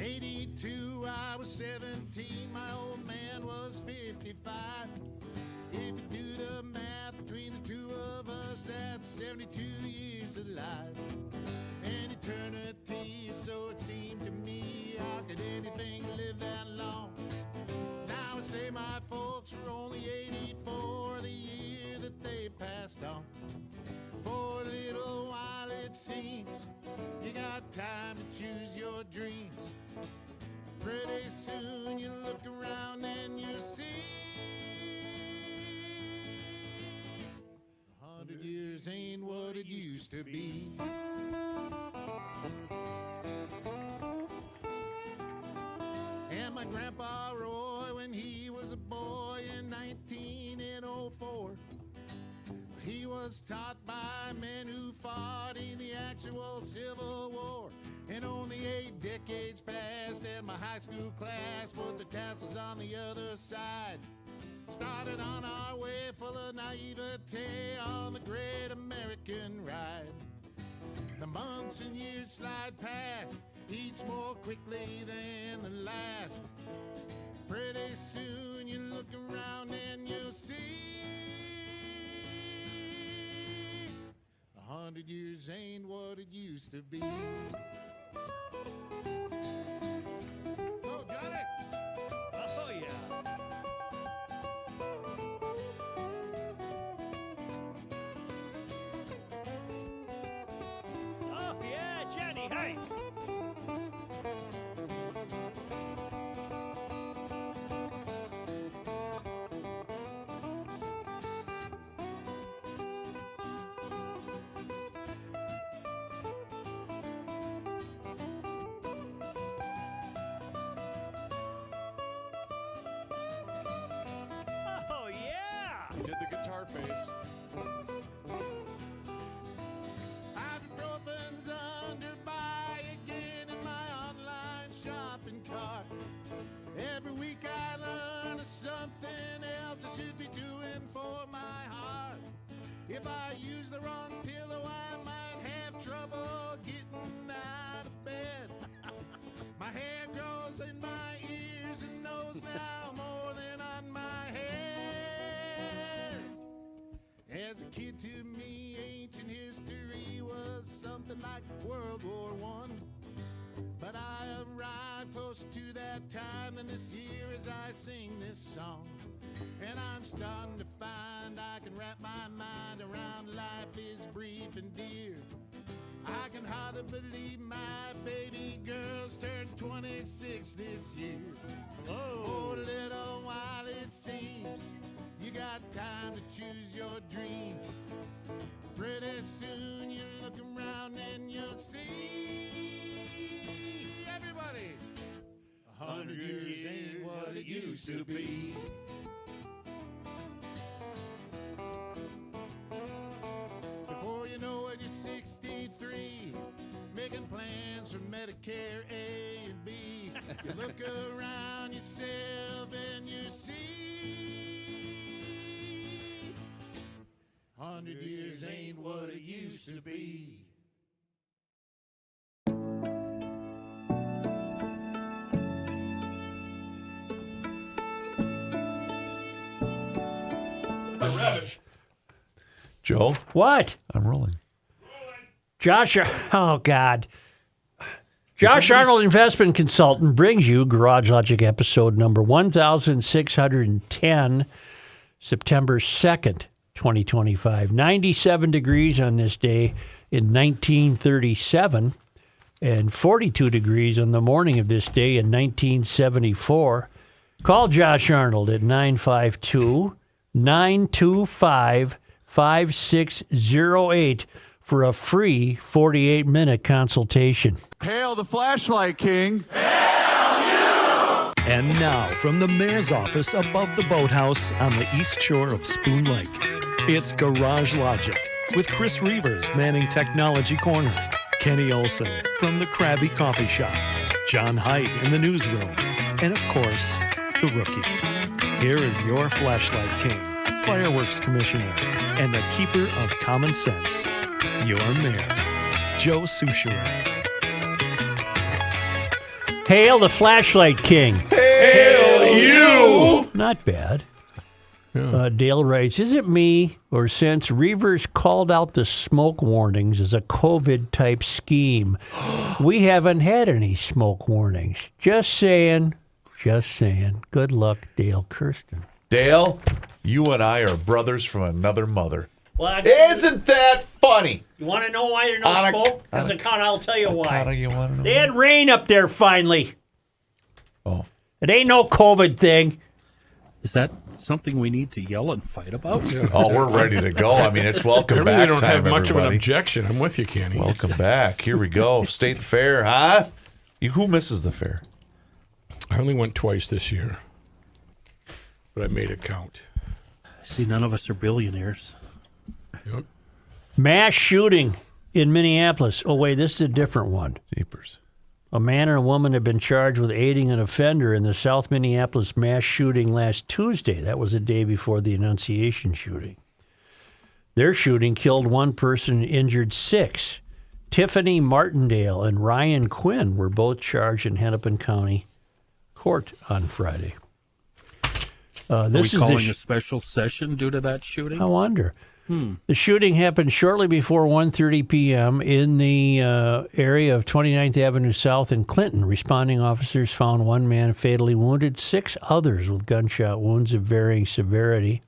'82, I was 17, my old man was 55. If you do the math between the two of us, that's 72 years of life. An eternity, so it seemed to me. How could anything live that long? Now I say my folks were only 84 the year that they passed on. For a little while it seems you got time to choose your dreams. Pretty soon you look around and you see 100 years ain't what it used to be. And my grandpa Roy, when he was a boy in 1904, he was taught by men who fought in the actual Civil War. And only 8 decades passed and my high school class put the tassels on the other side. Started on our way full of naivete on the great American ride. The months and years slide past, each more quickly than the last. Pretty soon you look around and you'll see 100 years ain't what it used to be. Oh, Johnny! Oh, yeah. Oh, yeah, Johnny, hey! Oh, yeah! He did the guitar face. Ibuprofen's under buy again in my online shopping cart. Every week I learn of something else I should be doing for my heart. If I use the wrong pillow, I might have trouble getting out of bed. My hair grows in my ears and nose now more than on my head. As a kid, to me, ancient history was something like World War I. But I arrived close to that time and this year as I sing this song. And I'm starting to find I can wrap my mind around life is brief and dear. I can hardly believe my baby girl's turned 26 this year. For a little while it seems you got time to choose your dreams. Pretty soon you look around and you'll see everybody 100 years ain't what it used to be. Before you know it, you're 63, making plans for Medicare A and B. You look around yourself and you see 100 years ain't what it used to be. Joe, What? I'm rolling. Josh, oh God. Josh Arnold Investment Consultant brings you Garage Logic episode number 1610, September 2nd, 2025. 97 degrees on this day in 1937 and 42 degrees on the morning of this day in 1974. Call Josh Arnold at 952-925-5608 for a free 48-minute consultation. Hail the flashlight king. And now, from the mayor's office above the boathouse on the east shore of Spoon Lake, it's Garage Logic with Chris Reavers manning Technology Corner, Kenny Olson from the Krabby Coffee Shop, John Haidt in the newsroom, and of course, the Rookie. Here is your flashlight king, fireworks commissioner, and the keeper of common sense, your mayor, Joe Soucheray. Hail the Flashlight King. Hail you! Not bad. Dale writes, is it me, or since Reavers called out the smoke warnings as a COVID-type scheme, we haven't had any smoke warnings? Just saying. Good luck, Dale Kirsten. Dale, you and I are brothers from another mother. Well, Isn't that funny? you want to know why there's no On a- smoke? Because I'll tell you why. How do you want to know? They had rain up there finally. Oh. It ain't no COVID thing. Is that something we need to yell and fight about? Oh, we're ready to go. I mean, it's welcome Apparently back we don't time, have much of an everybody. objection. I'm with you, Kenny. Welcome back. Here we go. State Fair, huh? Who misses the fair? I only went twice this year, but I made it count. See, none of us are billionaires. Yep. Mass shooting in Minneapolis. Oh, wait, this is a different one. Jeepers. A man and a woman have been charged with aiding an offender in the South Minneapolis mass shooting last Tuesday. That was the day before the Annunciation shooting. Their shooting killed one person and injured 6. Tiffany Martindale and Ryan Quinn were both charged in Hennepin County Court on Friday. Are we This is calling a special session due to that shooting? I wonder. The shooting happened shortly before 1:30 p.m. in the area of 29th Avenue South in Clinton. Responding officers found one man fatally wounded, 6 others with gunshot wounds of varying severity.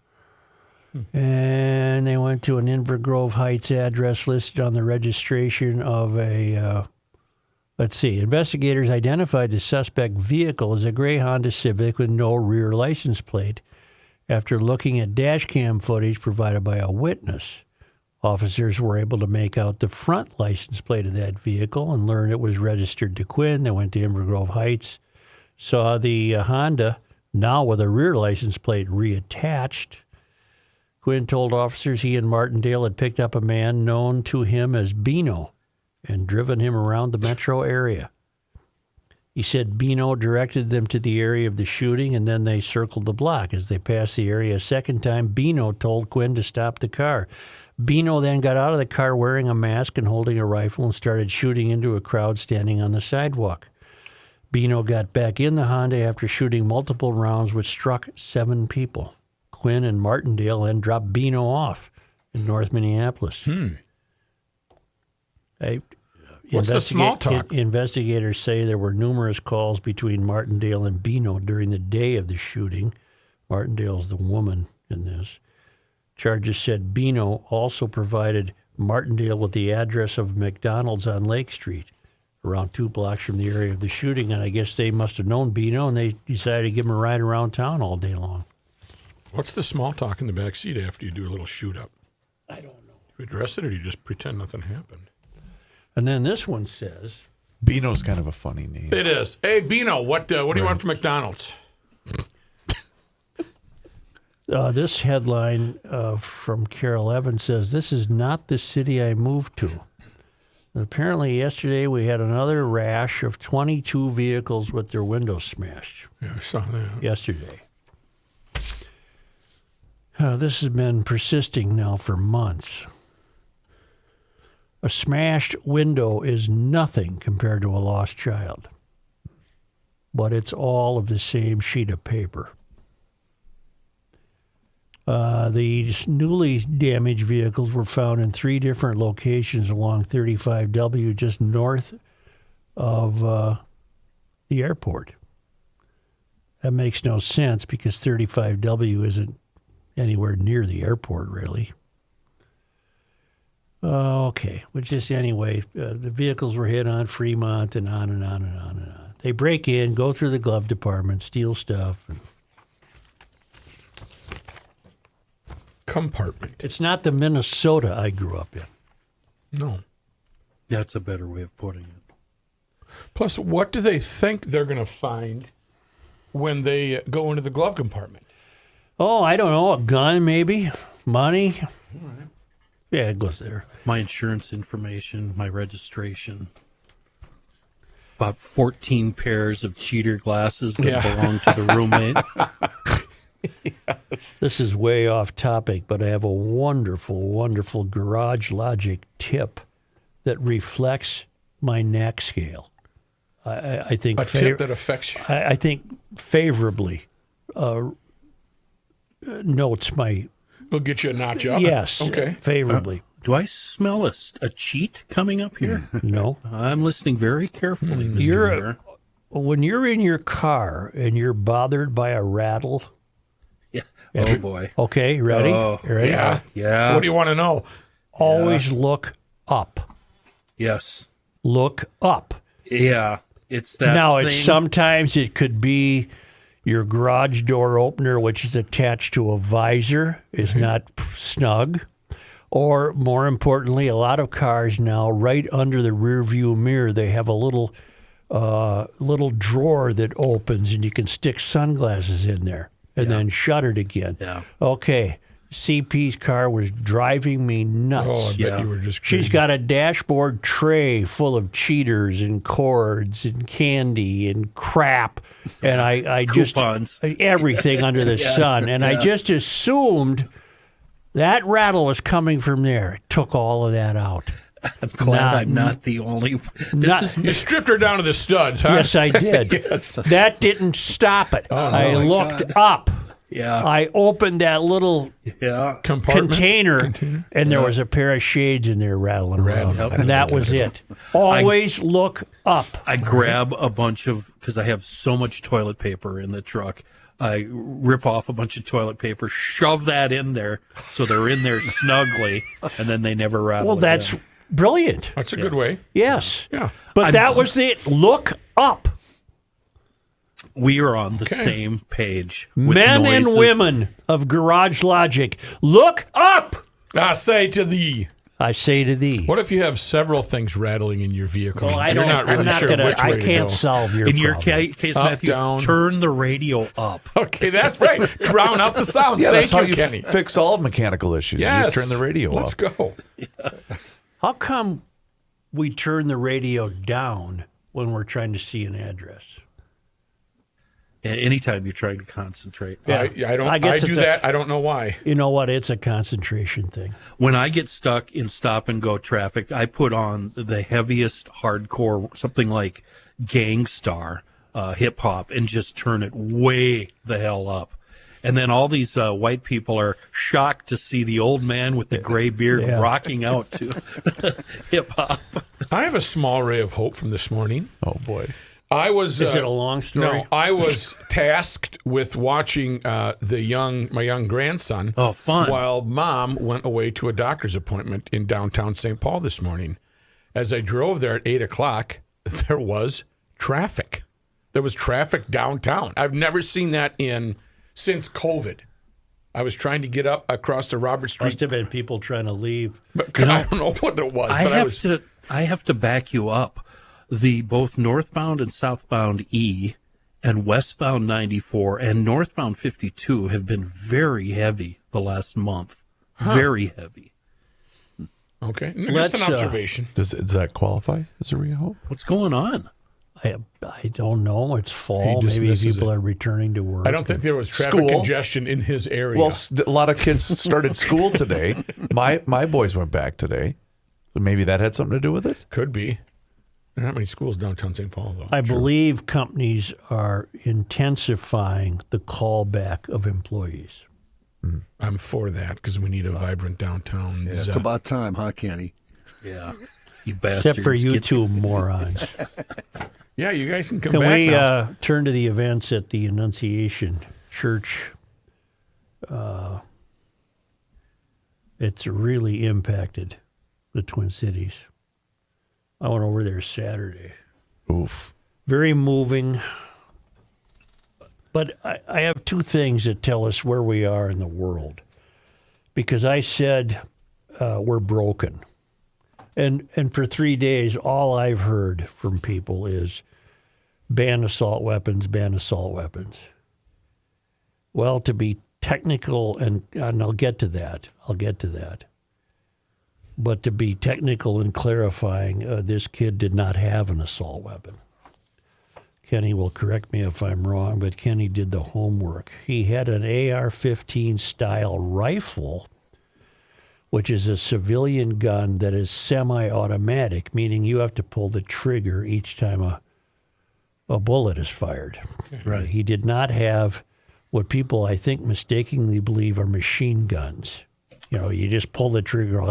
And they went to an Inver Grove Heights address listed on the registration of a, investigators identified the suspect vehicle as a gray Honda Civic with no rear license plate. After looking at dash cam footage provided by a witness, officers were able to make out the front license plate of that vehicle and learned it was registered to Quinn. They went to Inver Grove Heights, saw the Honda, now with a rear license plate reattached. Quinn told officers he and Martindale had picked up a man known to him as Bino and driven him around the metro area. He said Bino directed them to the area of the shooting, and then they circled the block. As they passed the area a second time, Bino told Quinn to stop the car. Bino then got out of the car wearing a mask and holding a rifle and started shooting into a crowd standing on the sidewalk. Bino got back in the Honda after shooting multiple rounds, which struck 7 people. Quinn and Martindale then dropped Bino off in North Minneapolis. What's the small talk? Investigators say there were numerous calls between Martindale and Bino during the day of the shooting. Martindale's the woman in this. Charges said Bino also provided Martindale with the address of McDonald's on Lake Street, around 2 blocks from the area of the shooting. And I guess they must have known Bino, and they decided to give him a ride around town all day long. What's the small talk in the back seat after you do a little shoot up? I don't know. Do you address it or do you just pretend nothing happened? And then this one says, Bino's kind of a funny name. It is. Hey, Bino, what do you want from McDonald's? this headline from Carol Evans says, this is not the city I moved to. Apparently yesterday we had another rash of 22 vehicles with their windows smashed. Yeah, I saw that. Yesterday. This has been persisting now for months. A smashed window is nothing compared to a lost child, but it's all of the same sheet of paper. These newly damaged vehicles were found in 3 different locations along 35W, just north of the airport. That makes no sense because 35W isn't anywhere near the airport, really. Okay, but just anyway, the vehicles were hit on Fremont and on and on and on and on. They break in, go through the glove department, steal stuff. And Compartment. it's not the Minnesota I grew up in. No. That's a better way of putting it. Plus, what do they think they're going to find when they go into the glove compartment? Oh, I don't know, a gun maybe, money. Yeah, it goes there. My insurance information, my registration. About 14 pairs of cheater glasses that belong to the roommate. This is way off topic, but I have a wonderful, wonderful Garage Logic tip that reflects my knack scale I think A tip that affects you. I think favorably notes my Will get you a notch up. yes Okay. favorably. Do I smell a cheat coming up here? No, I'm listening very carefully, Mr. You're- Mayor. when you're in your car and you're bothered by a rattle. Yeah. Oh, boy. Okay, ready? Oh, ready? Yeah. Yeah. What do you want to know? Always look up. Yes. Look up. Yeah. It's that Now, thing. it's sometimes it could be your garage door opener, which is attached to a visor, is not snug. Or more importantly, a lot of cars now, right under the rear view mirror, they have a little drawer that opens, and you can stick sunglasses in there and then shut it again. Yeah. Okay, CP's car was driving me nuts. Oh, I bet Yeah. you were just She's crazy. got a dashboard tray full of cheaters and cords and candy and crap, and I just Coupons. everything under the sun, and I just assumed that rattle was coming from there. Took all of that out. I'm glad Not- I'm not the only. Not- This is You stripped her down to the studs, huh? Yes, I did. Yes. That didn't stop it. I looked up. yeah. I opened that little Yeah. Compartment. container, and there was a pair of shades in there rattling around. Rattling. And that was it. Always look up. I grab a bunch of, because I have so much toilet paper in the truck. I rip off a bunch of toilet paper, shove that in there so they're in there snugly, and then they never rattle. Well, that's again. brilliant. That's a good way. Yes. Yeah. But that was the look up. We are on the same page. With Men noises. and women of Garage Logic, look up. I say to thee. I say to thee. What if you have several things rattling in your vehicle? Well, I You're don't. not really I'm not sure gonna. which way I to can't go. solve your In your problem. case, Up, Matthew, down. turn the radio up. Okay, that's right. Drown out the sound. Yeah, Thank that's how you, you Kenny. fix all mechanical issues. Yes. You just turn the radio Let's off. go. How come we turn the radio down when we're trying to see an address? Anytime you're trying to concentrate. I don't. I I, guess do it's a- that. I don't know why. You know what? It's a concentration thing. When I get stuck in stop and go traffic, I put on the heaviest hardcore, something like Gangstar hip hop, and just turn it way the hell up. And then all these white people are shocked to see the old man with the gray beard Yeah. rocking out to hip hop. I have a small ray of hope from this morning. Oh boy. I was. Is it a long story? No, I was tasked with watching my young grandson. Oh, fun. While mom went away to a doctor's appointment in downtown St. Paul this morning. As I drove there at 8:00, there was traffic. There was traffic downtown. I've never seen that since COVID. I was trying to get up across the Robert Street. Must have been people trying to leave. But I don't know what it was. I have to back you up. The both northbound and southbound E and westbound 94 and northbound 52 have been very heavy the last month. Very heavy. Okay, just Let's, an observation. Does that qualify as a rehope? What's going on? I don't know. It's fall. He Maybe dismisses people it. are returning to work. I don't think there was traffic School. congestion in his area. Well, a lot of kids started school today. My boys went back today. So maybe that had something to do with it. Could be. There are not many schools downtown St. Paul, though. I believe companies are intensifying the callback of employees. I'm for that because we need a vibrant downtown. Yeah, it's about time, huh, Kenny? Yeah. You bastards. Except for you Get- two morons. Yeah, you guys can come Can back we now. turn to the events at the Annunciation Church? It's really impacted the Twin Cities. I went over there Saturday. Oof. Very moving. But I have two things that tell us where we are in the world. Because I said we're broken. And for 3 days, all I've heard from people is ban assault weapons, ban assault weapons. Well, to be technical, and I'll get to that. But to be technical and clarifying, this kid did not have an assault weapon. Kenny will correct me if I'm wrong, but Kenny did the homework. He had an AR-15 style rifle, which is a civilian gun that is semi-automatic, meaning you have to pull the trigger each time a a bullet is fired. Right. He did not have what people, I think, mistakenly believe are machine guns. You know, you just pull the trigger.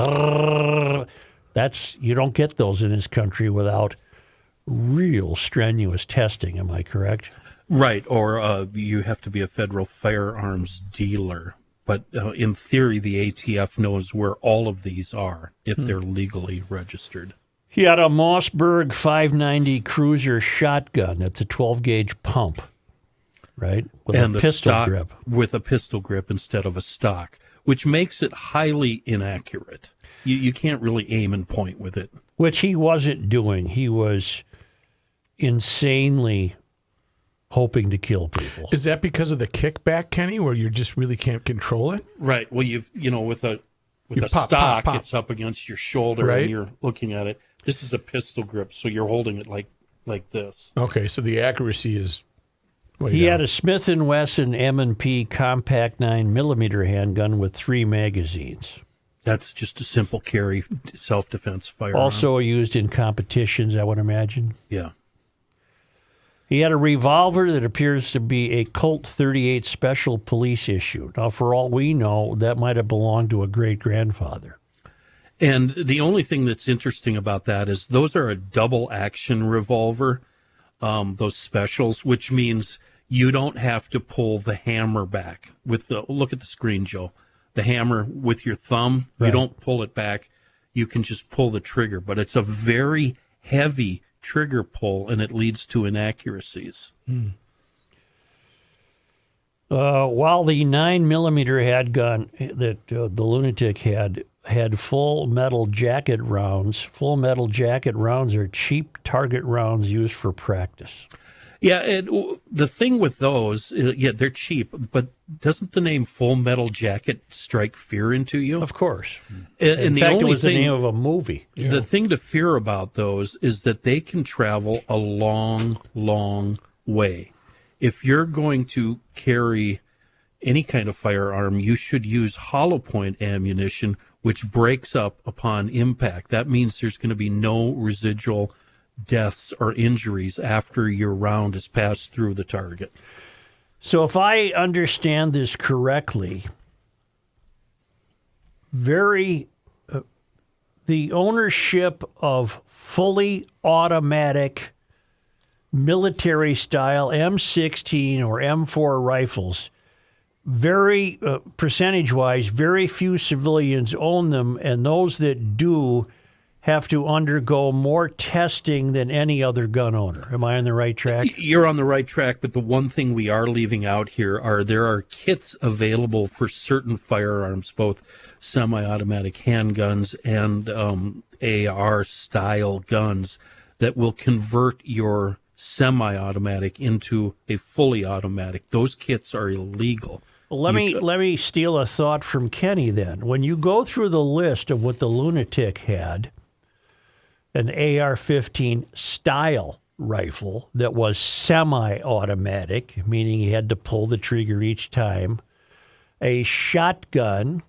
You don't get those in this country without real strenuous testing. Am I correct? Right, or you have to be a federal firearms dealer. But in theory, the ATF knows where all of these are if they're legally registered. He had a Mossberg 590 Cruiser shotgun. That's a 12-gauge pump, right? With And a the pistol stock grip. with a pistol grip instead of a stock, which makes it highly inaccurate. You can't really aim and point with it. Which he wasn't doing. He was insanely hoping to kill people. Is that because of the kickback, Kenny, where you just really can't control it? Right. Well, with a pop, stock, pop. it's up against your shoulder Right. and you're looking at it. This is a pistol grip, so you're holding it like this. Okay, so the accuracy is way He down. had a Smith & Wesson M&P compact 9mm handgun with 3 magazines. That's just a simple carry self-defense firearm. Also used in competitions, I would imagine. Yeah. He had a revolver that appears to be a Colt 38 Special Police issue. Now, for all we know, that might have belonged to a great-grandfather. And the only thing that's interesting about that is those are a double action revolver, those specials, which means you don't have to pull the hammer back look at the screen, Joe. The hammer with your thumb, Right. you don't pull it back. You can just pull the trigger, but it's a very heavy trigger pull and it leads to inaccuracies. While the 9mm handgun that the lunatic had full metal jacket rounds. Full metal jacket rounds are cheap target rounds used for practice. Yeah, the thing with those, they're cheap, but doesn't the name Full Metal Jacket strike fear into you? Of course. And In the fact, it only was the thing, name of a movie. the thing to fear about those is that they can travel a long, long way. If you're going to carry any kind of firearm, you should use hollow point ammunition, which breaks up upon impact. That means there's going to be no residual deaths or injuries after your round has passed through the target. So if I understand this correctly, the ownership of fully automatic military-style M16 or M4 rifles, very percentage-wise, very few civilians own them, and those that do have to undergo more testing than any other gun owner. Am I on the right track? You're on the right track, but the one thing we are leaving out here there are kits available for certain firearms, both semi-automatic handguns and AR-style guns that will convert your semi-automatic into a fully automatic. Those kits are illegal. Let me steal a thought from Kenny then. When you go through the list of what the lunatic had, an AR-15 style rifle that was semi-automatic, meaning he had to pull the trigger each time, a shotgun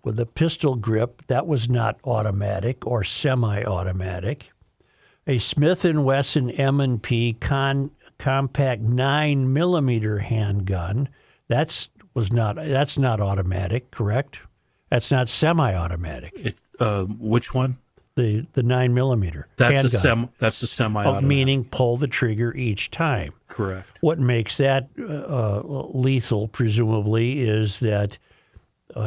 with a pistol grip that was not automatic or semi-automatic, a Smith & Wesson M&P compact 9mm handgun. That's not automatic, correct? That's not semi-automatic. Which one? The 9mm That's handgun. that's a semi-automatic. Meaning pull the trigger each time. Correct. What makes that lethal, presumably, is that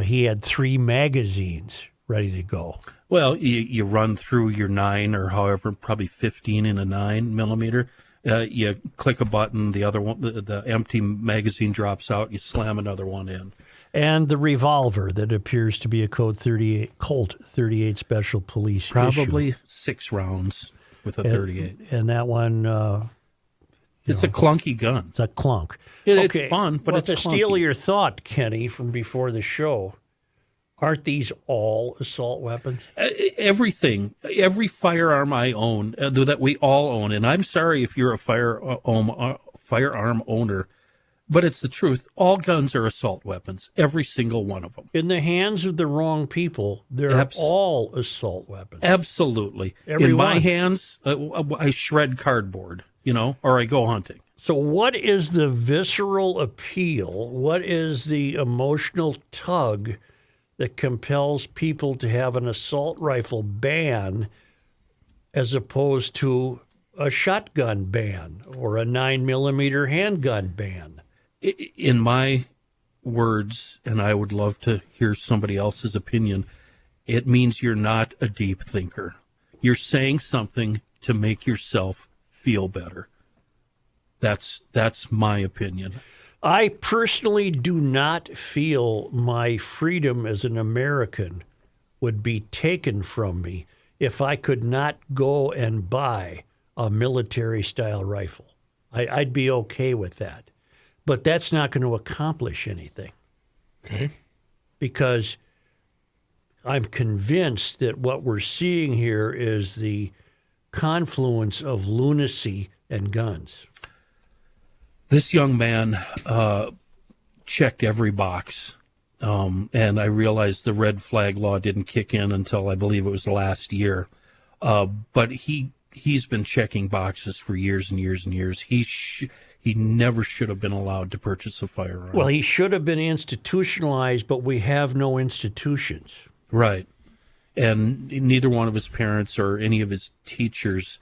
he had 3 magazines ready to go. Well, you run through your 9 or however, probably 15 in a 9mm. You click a button, the other one, the empty magazine drops out. You slam another one in. And the revolver that appears to be a Colt 38 Special Police Probably issue. 6 rounds with a 38. And that one, It's a clunky gun. it's a clunk. It's fun, but well, it's to steal clunky. your thought, Kenny, from before the show, aren't these all assault weapons? Everything, every firearm I own, that we all own, and I'm sorry if you're a firearm owner But it's the truth. All guns are assault weapons, every single one of them. In the hands of the wrong people, they're all assault weapons. Absolutely. Every In my one. hands, I shred cardboard, or I go hunting. So what is the visceral appeal? What is the emotional tug that compels people to have an assault rifle ban as opposed to a shotgun ban or a 9mm handgun ban? In my words, and I would love to hear somebody else's opinion, it means you're not a deep thinker. You're saying something to make yourself feel better. That's my opinion. I personally do not feel my freedom as an American would be taken from me if I could not go and buy a military-style rifle. I'd be okay with that. But that's not going to accomplish anything. Okay. Because I'm convinced that what we're seeing here is the confluence of lunacy and guns. This young man checked every box, and I realized the red flag law didn't kick in until I believe it was last year. But he's been checking boxes for years and years and years. He never should have been allowed to purchase a firearm. Well, he should have been institutionalized, but we have no institutions. Right. And neither one of his parents or any of his teachers,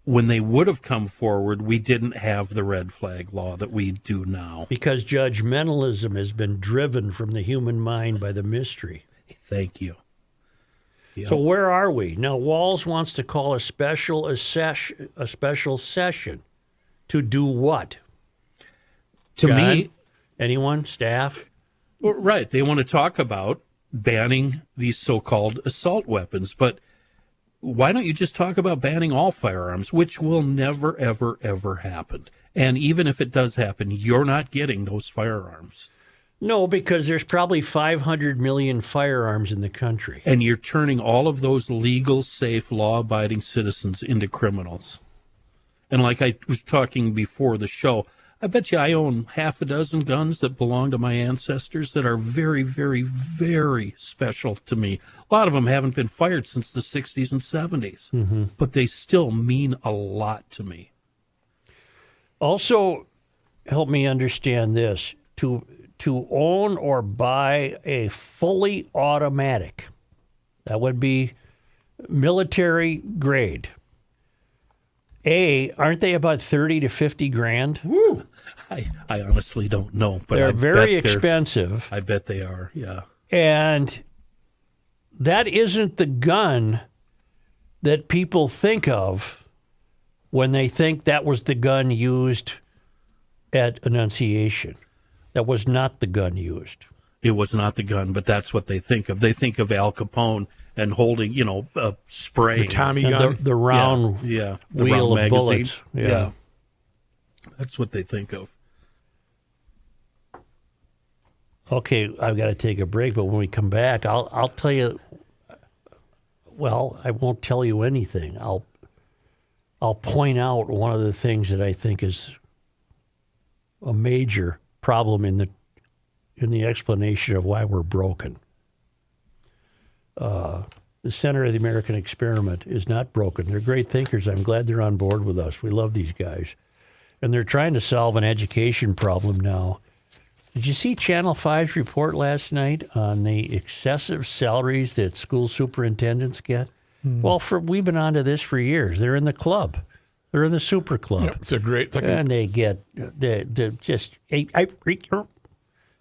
when they would have come forward, we didn't have the red flag law that we do now. Because judgmentalism has been driven from the human mind by the mystery. Thank you. Yep. So where are we? Now, Walz wants to call a special session. To do what? To John? me, anyone? Staff? Right. They want to talk about banning these so-called assault weapons. But why don't you just talk about banning all firearms, which will never, ever, ever happen? And even if it does happen, you're not getting those firearms. No, because there's probably 500 million firearms in the country. And you're turning all of those legal, safe, law-abiding citizens into criminals. And like I was talking before the show, I bet you I own half a dozen guns that belong to my ancestors that are very, very, very special to me. A lot of them haven't been fired since the 60s and 70s, but they still mean a lot to me. Also, help me understand this. To own or buy a fully automatic, that would be military grade. Aren't they about 30 to 50 grand? Woo! I honestly don't know, but they're I very bet expensive. I bet they are, yeah. And that isn't the gun that people think of when they think that was the gun used at Annunciation. That was not the gun used. It was not the gun, but that's what they think of. They think of Al Capone and holding, spraying. The Tommy And gun. the round the wheel round of magazine. bullets. Yeah. That's what they think of. Okay, I've got to take a break, but when we come back, I'll tell you. Well, I won't tell you anything. I'll point out one of the things that I think is a major problem in the explanation of why we're broken. The center of the American experiment is not broken. They're great thinkers. I'm glad they're on board with us. We love these guys. And they're trying to solve an education problem now. Did you see Channel 5's report last night on the excessive salaries that school superintendents get? Well, we've been on to this for years. They're in the club. They're in the super club. Yeah, it's a great. And they get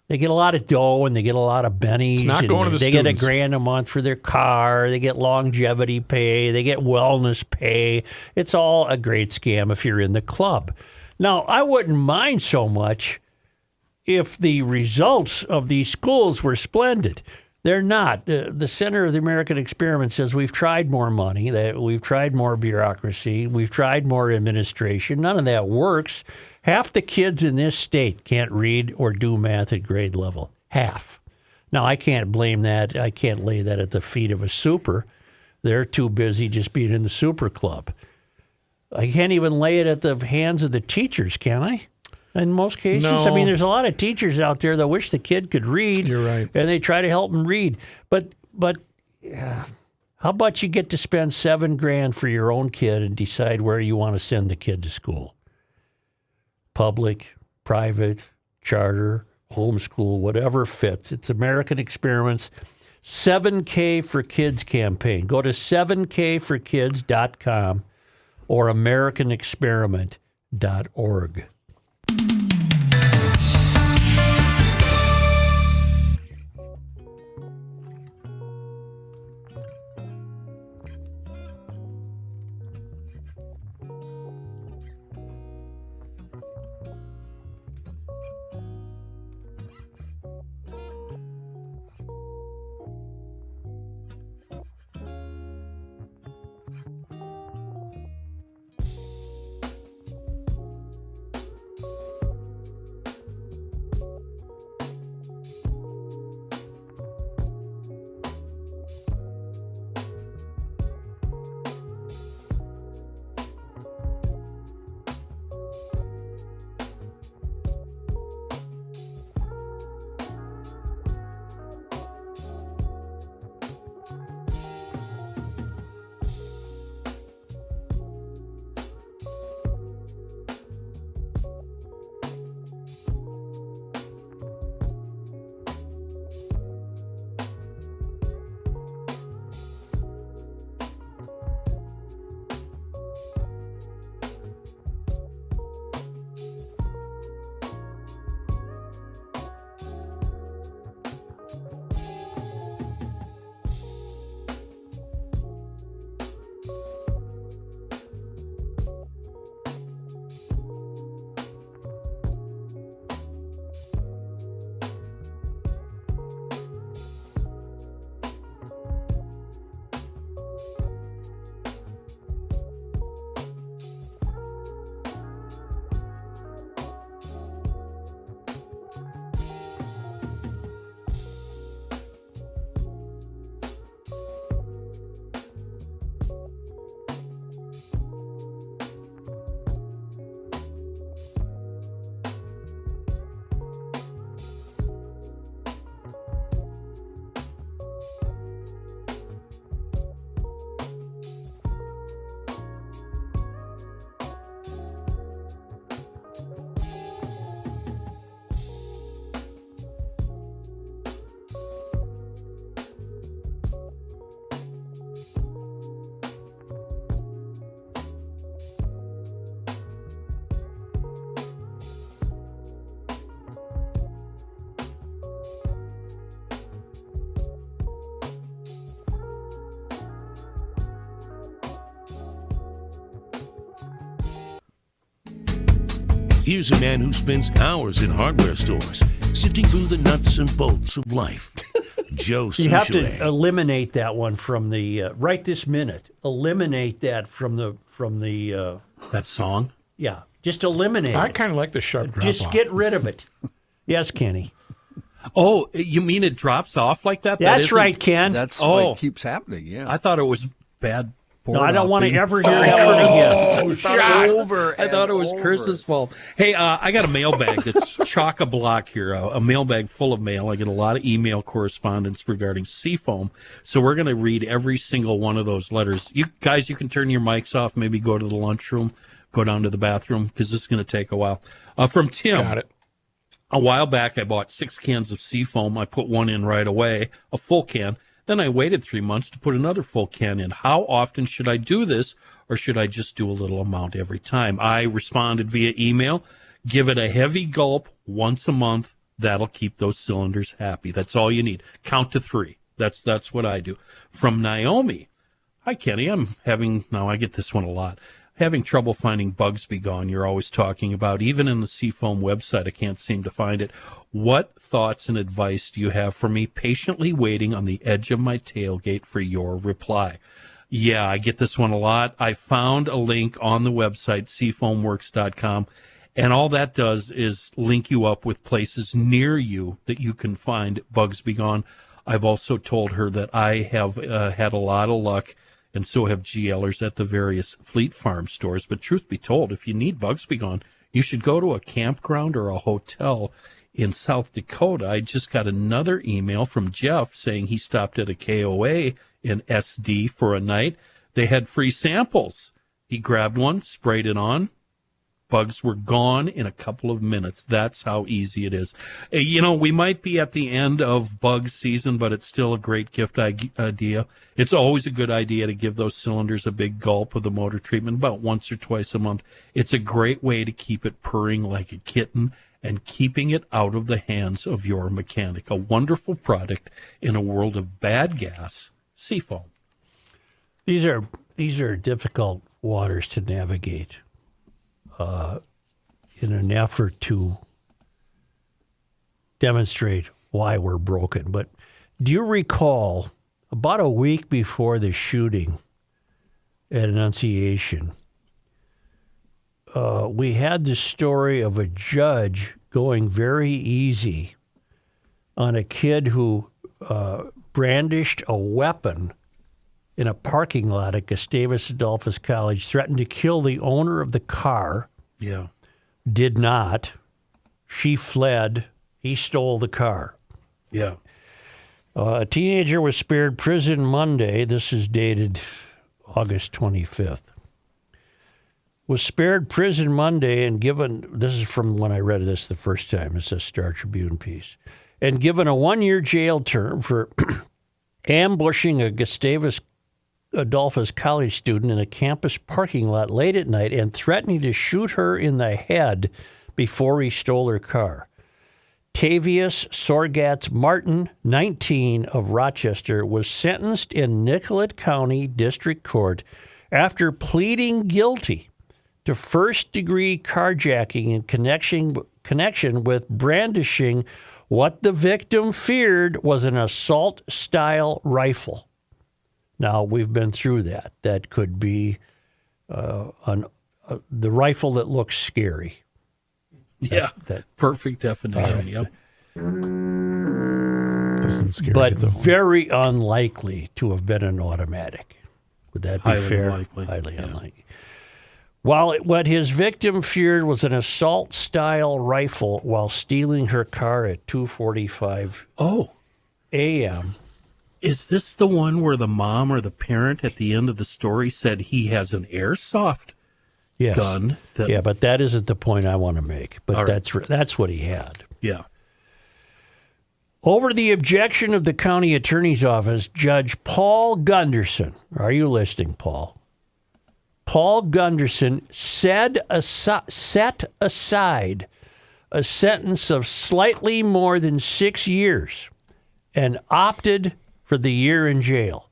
they get a lot of dough and they get a lot of bennies. It's not going to the They get students. $1,000 a month for their car. They get longevity pay. They get wellness pay. It's all a great scam if you're in the club. Now, I wouldn't mind so much if the results of these schools were splendid. They're not. The center of the American experiment says we've tried more money, that we've tried more bureaucracy, we've tried more administration. None of that works. Half the kids in this state can't read or do math at grade level. Half. Now, I can't blame that. I can't lay that at the feet of a super. They're too busy just being in the super club. I can't even lay it at the hands of the teachers, can I? In most cases, No. I mean, there's a lot of teachers out there that wish the kid could read. You're right. And they try to help them read. But how about you get to spend $7,000 for your own kid and decide where you want to send the kid to school? Public, private, charter, homeschool, whatever fits. It's American Experiments. 7K for Kids campaign. Go to 7kforkids.com or americanexperiment.org. Here's a man who spends hours in hardware stores, sifting through the nuts and bolts of life. Joe You have to Souchere. eliminate that one from the right this minute. Eliminate that from the That song? yeah. Just eliminate I it. kind of like the sharp drop Just off. get rid of it. Yes, Kenny. Oh, you mean it drops off like that? That That's isn't- right, Ken. That's Oh. what keeps happening. Yeah. I thought it was bad. No, I don't want to board ever hopping. hear that again. Oh, shot. over. I thought it was and Chris's fault. Hey, I got a mailbag that's chock-a-block here, a mailbag full of mail. I get a lot of email correspondence regarding Seafoam, so we're going to read every single one of those letters. You guys, you can turn your mics off, maybe go to the lunchroom, go down to the bathroom, because this is going to take a while. From Tim. Got it. A while back, I bought 6 cans of Seafoam. I put one in right away, a full can. Then I waited 3 months to put another full can in. How often should I do this, or should I just do a little amount every time? I responded via email. Give it a heavy gulp once a month. That'll keep those cylinders happy. That's all you need. Count to 3. That's what I do. From Naomi. Hi, Kenny. I get this one a lot. Having trouble finding Bugs Be Gone you're always talking about. Even in the Seafoam website, I can't seem to find it. What thoughts and advice do you have for me? Patiently waiting on the edge of my tailgate for your reply. Yeah, I get this one a lot. I found a link on the website, seafoamworks.com, and all that does is link you up with places near you that you can find Bugs Be Gone. I've also told her that I have had a lot of luck, and so have GLers at the various Fleet Farm stores. But truth be told, if you need Bugs Be Gone, You should go to a campground or a hotel in South Dakota. I just got another email from Jeff saying he stopped at a KOA in SD for a night. They had free samples. He grabbed one, sprayed it on. Bugs were gone in a couple of minutes. That's how easy it is. We might be at the end of bug season, but it's still a great gift idea. It's always a good idea to give those cylinders a big gulp of the motor treatment about once or twice a month. It's a great way to keep it purring like a kitten and keeping it out of the hands of your mechanic. A wonderful product in a world of bad gas, Seafoam. These are difficult waters to navigate. In an effort to demonstrate why we're broken. But do you recall about a week before the shooting at Annunciation, we had the story of a judge going very easy on a kid who brandished a weapon in a parking lot at Gustavus Adolphus College, threatened to kill the owner of the car. Yeah. Did not. She fled. He stole the car. Yeah. A teenager was spared prison Monday. This is dated August 25th. Was spared prison Monday and given, this is from when I read this the first time, it's a Star Tribune piece, and given a 1-year jail term for ambushing a Gustavus Adolphus College student in a campus parking lot late at night and threatening to shoot her in the head before he stole her car. Tavius Sorgatz Martin, 19, of Rochester, was sentenced in Nicollet County District Court after pleading guilty to first-degree carjacking in connection with brandishing what the victim feared was an assault-style rifle. Now, we've been through that. That could be the rifle that looks scary. Yeah, perfect definition. Yep. Doesn't scare But you, though. very unlikely to have been an automatic. Would that be Highly fair? unlikely. Highly unlikely. While what his victim feared was an assault-style rifle while stealing her car at 2:45 a.m., Is this the one where the mom or the parent at the end of the story said he has an airsoft yes. gun? Yeah, but that isn't the point I want to make. But All right. that's what he had. Yeah. Over the objection of the county attorney's office, Judge Paul Gunderson, are you listening, Paul? Paul Gunderson set aside a sentence of slightly more than 6 years and opted for the year in jail.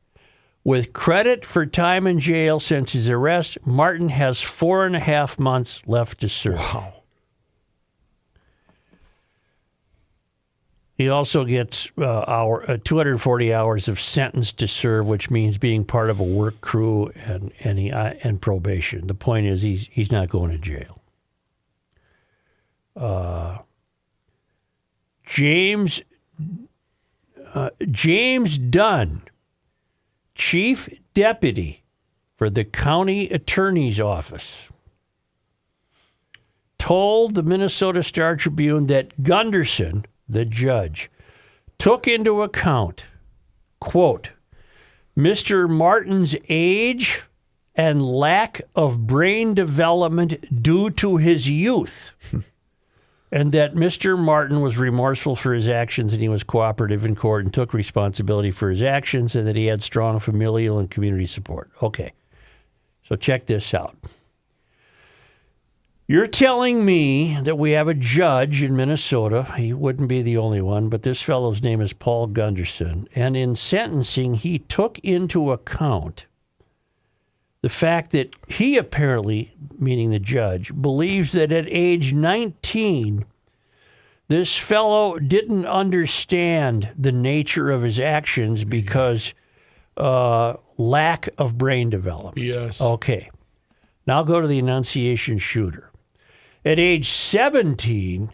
With credit for time in jail since his arrest, Martin has 4.5 months left to serve. Wow. He also gets 240 hours of sentence to serve, which means being part of a work crew and probation. The point is he's not going to jail. James Dunn, Chief Deputy for the County Attorney's Office, told the Minnesota Star Tribune that Gunderson, the judge, took into account, quote, Mr. Martin's age and lack of brain development due to his youth, and that Mr. Martin was remorseful for his actions and he was cooperative in court and took responsibility for his actions, and that he had strong familial and community support. Okay, so check this out. You're telling me that we have a judge in Minnesota, he wouldn't be the only one, but this fellow's name is Paul Gunderson, and in sentencing, he took into account the fact that he apparently, meaning the judge, believes that at age 19, this fellow didn't understand the nature of his actions because lack of brain development. Yes. Okay. Now go to the Annunciation shooter. At age 17,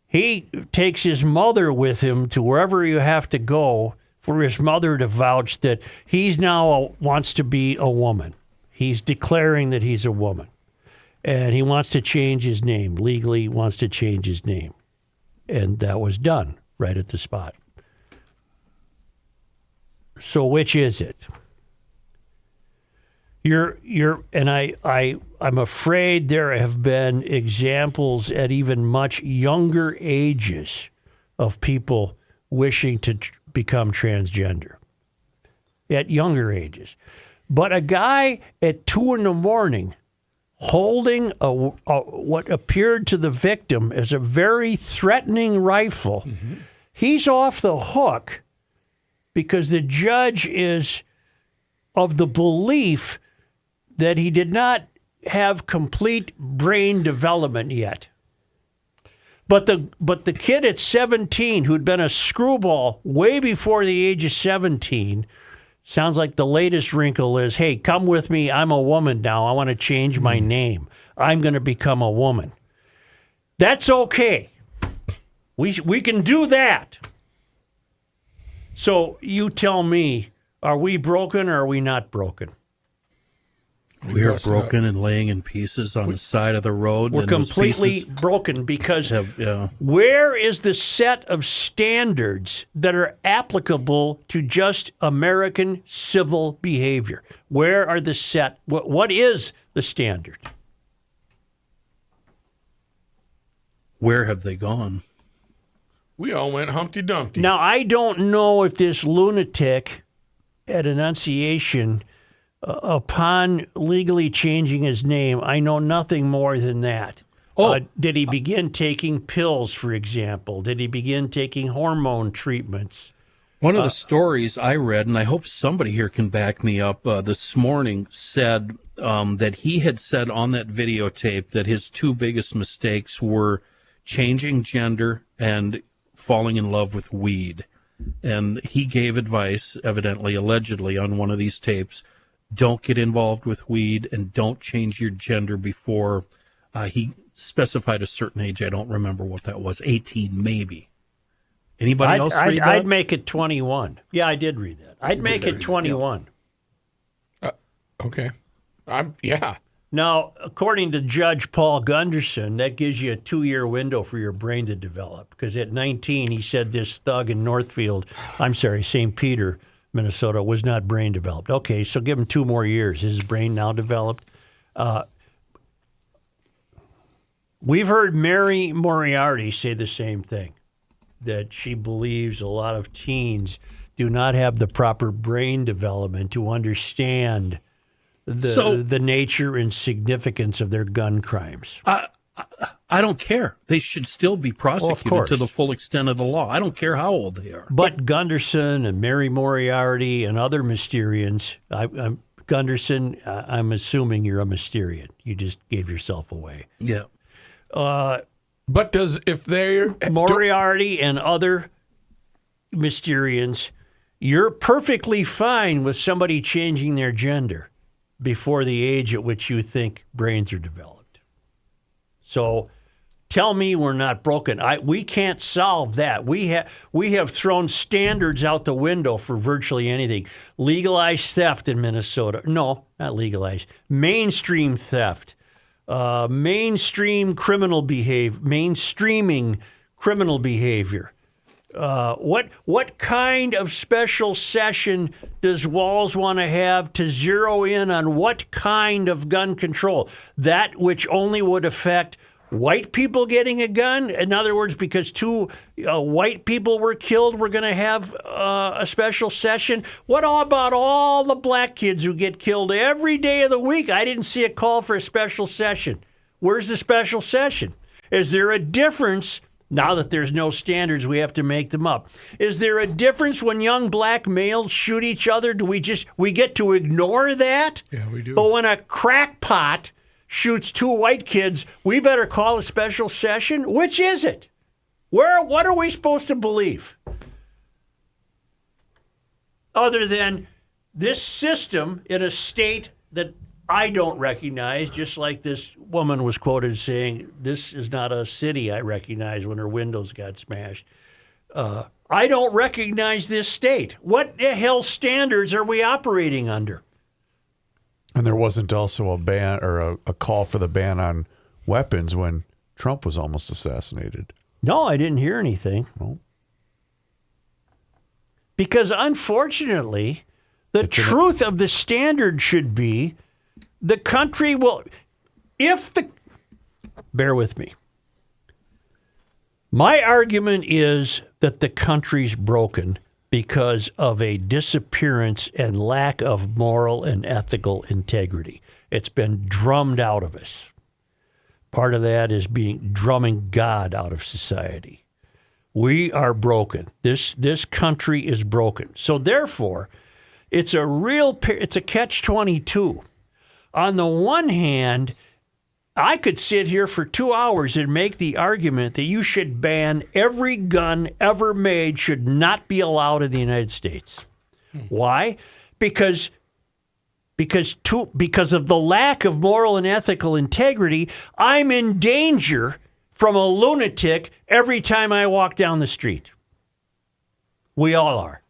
he takes his mother with him to wherever you have to go for his mother to vouch that he's now wants to be a woman. He's declaring that he's a woman. And he wants to change his name, legally wants to change his name. And that was done right at the spot. So which is it? I'm afraid there have been examples at even much younger ages of people wishing to become transgender. At younger ages. But a guy at 2 a.m. holding what appeared to the victim as a very threatening rifle, he's off the hook because the judge is of the belief that he did not have complete brain development yet. But the kid at 17 who'd been a screwball way before the age of 17, sounds like the latest wrinkle is, hey, come with me. I'm a woman now. I want to change my name. I'm going to become a woman. That's okay. We can do that. So you tell me, are we broken or are we not broken? We are broken and laying in pieces on the side of the road. We're and those completely pieces broken because have, where is the set of standards that are applicable to just American civil behavior? Where are the set? What is the standard? Where have they gone? We all went Humpty Dumpty. Now, I don't know if this lunatic at Annunciation, upon legally changing his name, I know nothing more than that. Did he begin taking pills, for example? Did he begin taking hormone treatments? One of the stories I read, and I hope somebody here can back me up, this morning said that he had said on that videotape that his 2 biggest mistakes were changing gender and falling in love with weed. And he gave advice, evidently, allegedly, on one of these tapes. Don't get involved with weed and don't change your gender before he specified a certain age. I don't remember what that was. 18, maybe. Anybody else read that? I'd make it 21. Yeah, I did read that. I'd make it 21. Okay. Yeah. Now, according to Judge Paul Gunderson, that gives you a 2-year window for your brain to develop. Because at 19, he said this thug in St. Peter, Minnesota, was not brain developed. Okay, so give him 2 more years. Is his brain now developed? We've heard Mary Moriarty say the same thing, that she believes a lot of teens do not have the proper brain development to understand the nature and significance of their gun crimes. I don't care. They should still be prosecuted to the full extent of the law. I don't care how old they are. But Gunderson and Mary Moriarty and other Mysterians, Gunderson, I'm assuming you're a Mysterian. You just gave yourself away. Yeah. But if they're Moriarty and other Mysterians, you're perfectly fine with somebody changing their gender before the age at which you think brains are developed. So tell me we're not broken. We can't solve that. We have thrown standards out the window for virtually anything. Legalized theft in Minnesota. No, not legalized. Mainstream theft. Mainstreaming criminal behavior. What kind of special session does Walz want to have to zero in on what kind of gun control? That which only would affect white people getting a gun? In other words, because 2 white people were killed, we're going to have a special session? What about all the black kids who get killed every day of the week? I didn't see a call for a special session. Where's the special session? Is there a difference? Now that there's no standards, we have to make them up. Is there a difference when young black males shoot each other? Do we get to ignore that? Yeah, we do. But when a crackpot shoots 2 white kids, we better call a special session? Which is it? What are we supposed to believe? Other than this system in a state that I don't recognize, just like this woman was quoted saying, this is not a city I recognize when her windows got smashed. I don't recognize this state. What the hell standards are we operating under? And there wasn't also a ban or a call for the ban on weapons when Trump was almost assassinated. No, I didn't hear anything. Well, because unfortunately, the truth of the standard should be the country will, bear with me. My argument is that the country's broken because of a disappearance and lack of moral and ethical integrity. It's been drummed out of us. Part of that is drumming God out of society. We are broken. This country is broken. So therefore, it's a catch-22. On the one hand, I could sit here for 2 hours and make the argument that you should ban every gun ever made should not be allowed in the United States. Why? Because of the lack of moral and ethical integrity, I'm in danger from a lunatic every time I walk down the street. We all are.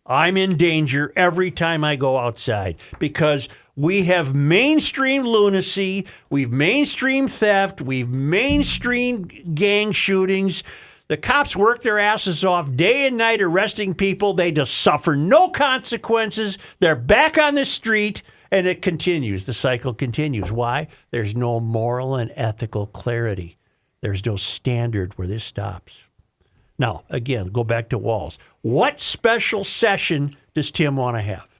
I'm in danger every time I go outside because we have mainstream lunacy, we've mainstream theft, we've mainstream gang shootings. The cops work their asses off day and night arresting people. They just suffer no consequences. They're back on the street, and it continues. The cycle continues. Why? There's no moral and ethical clarity. There's no standard where this stops. Now, again, go back to Walls. What special session does Tim want to have?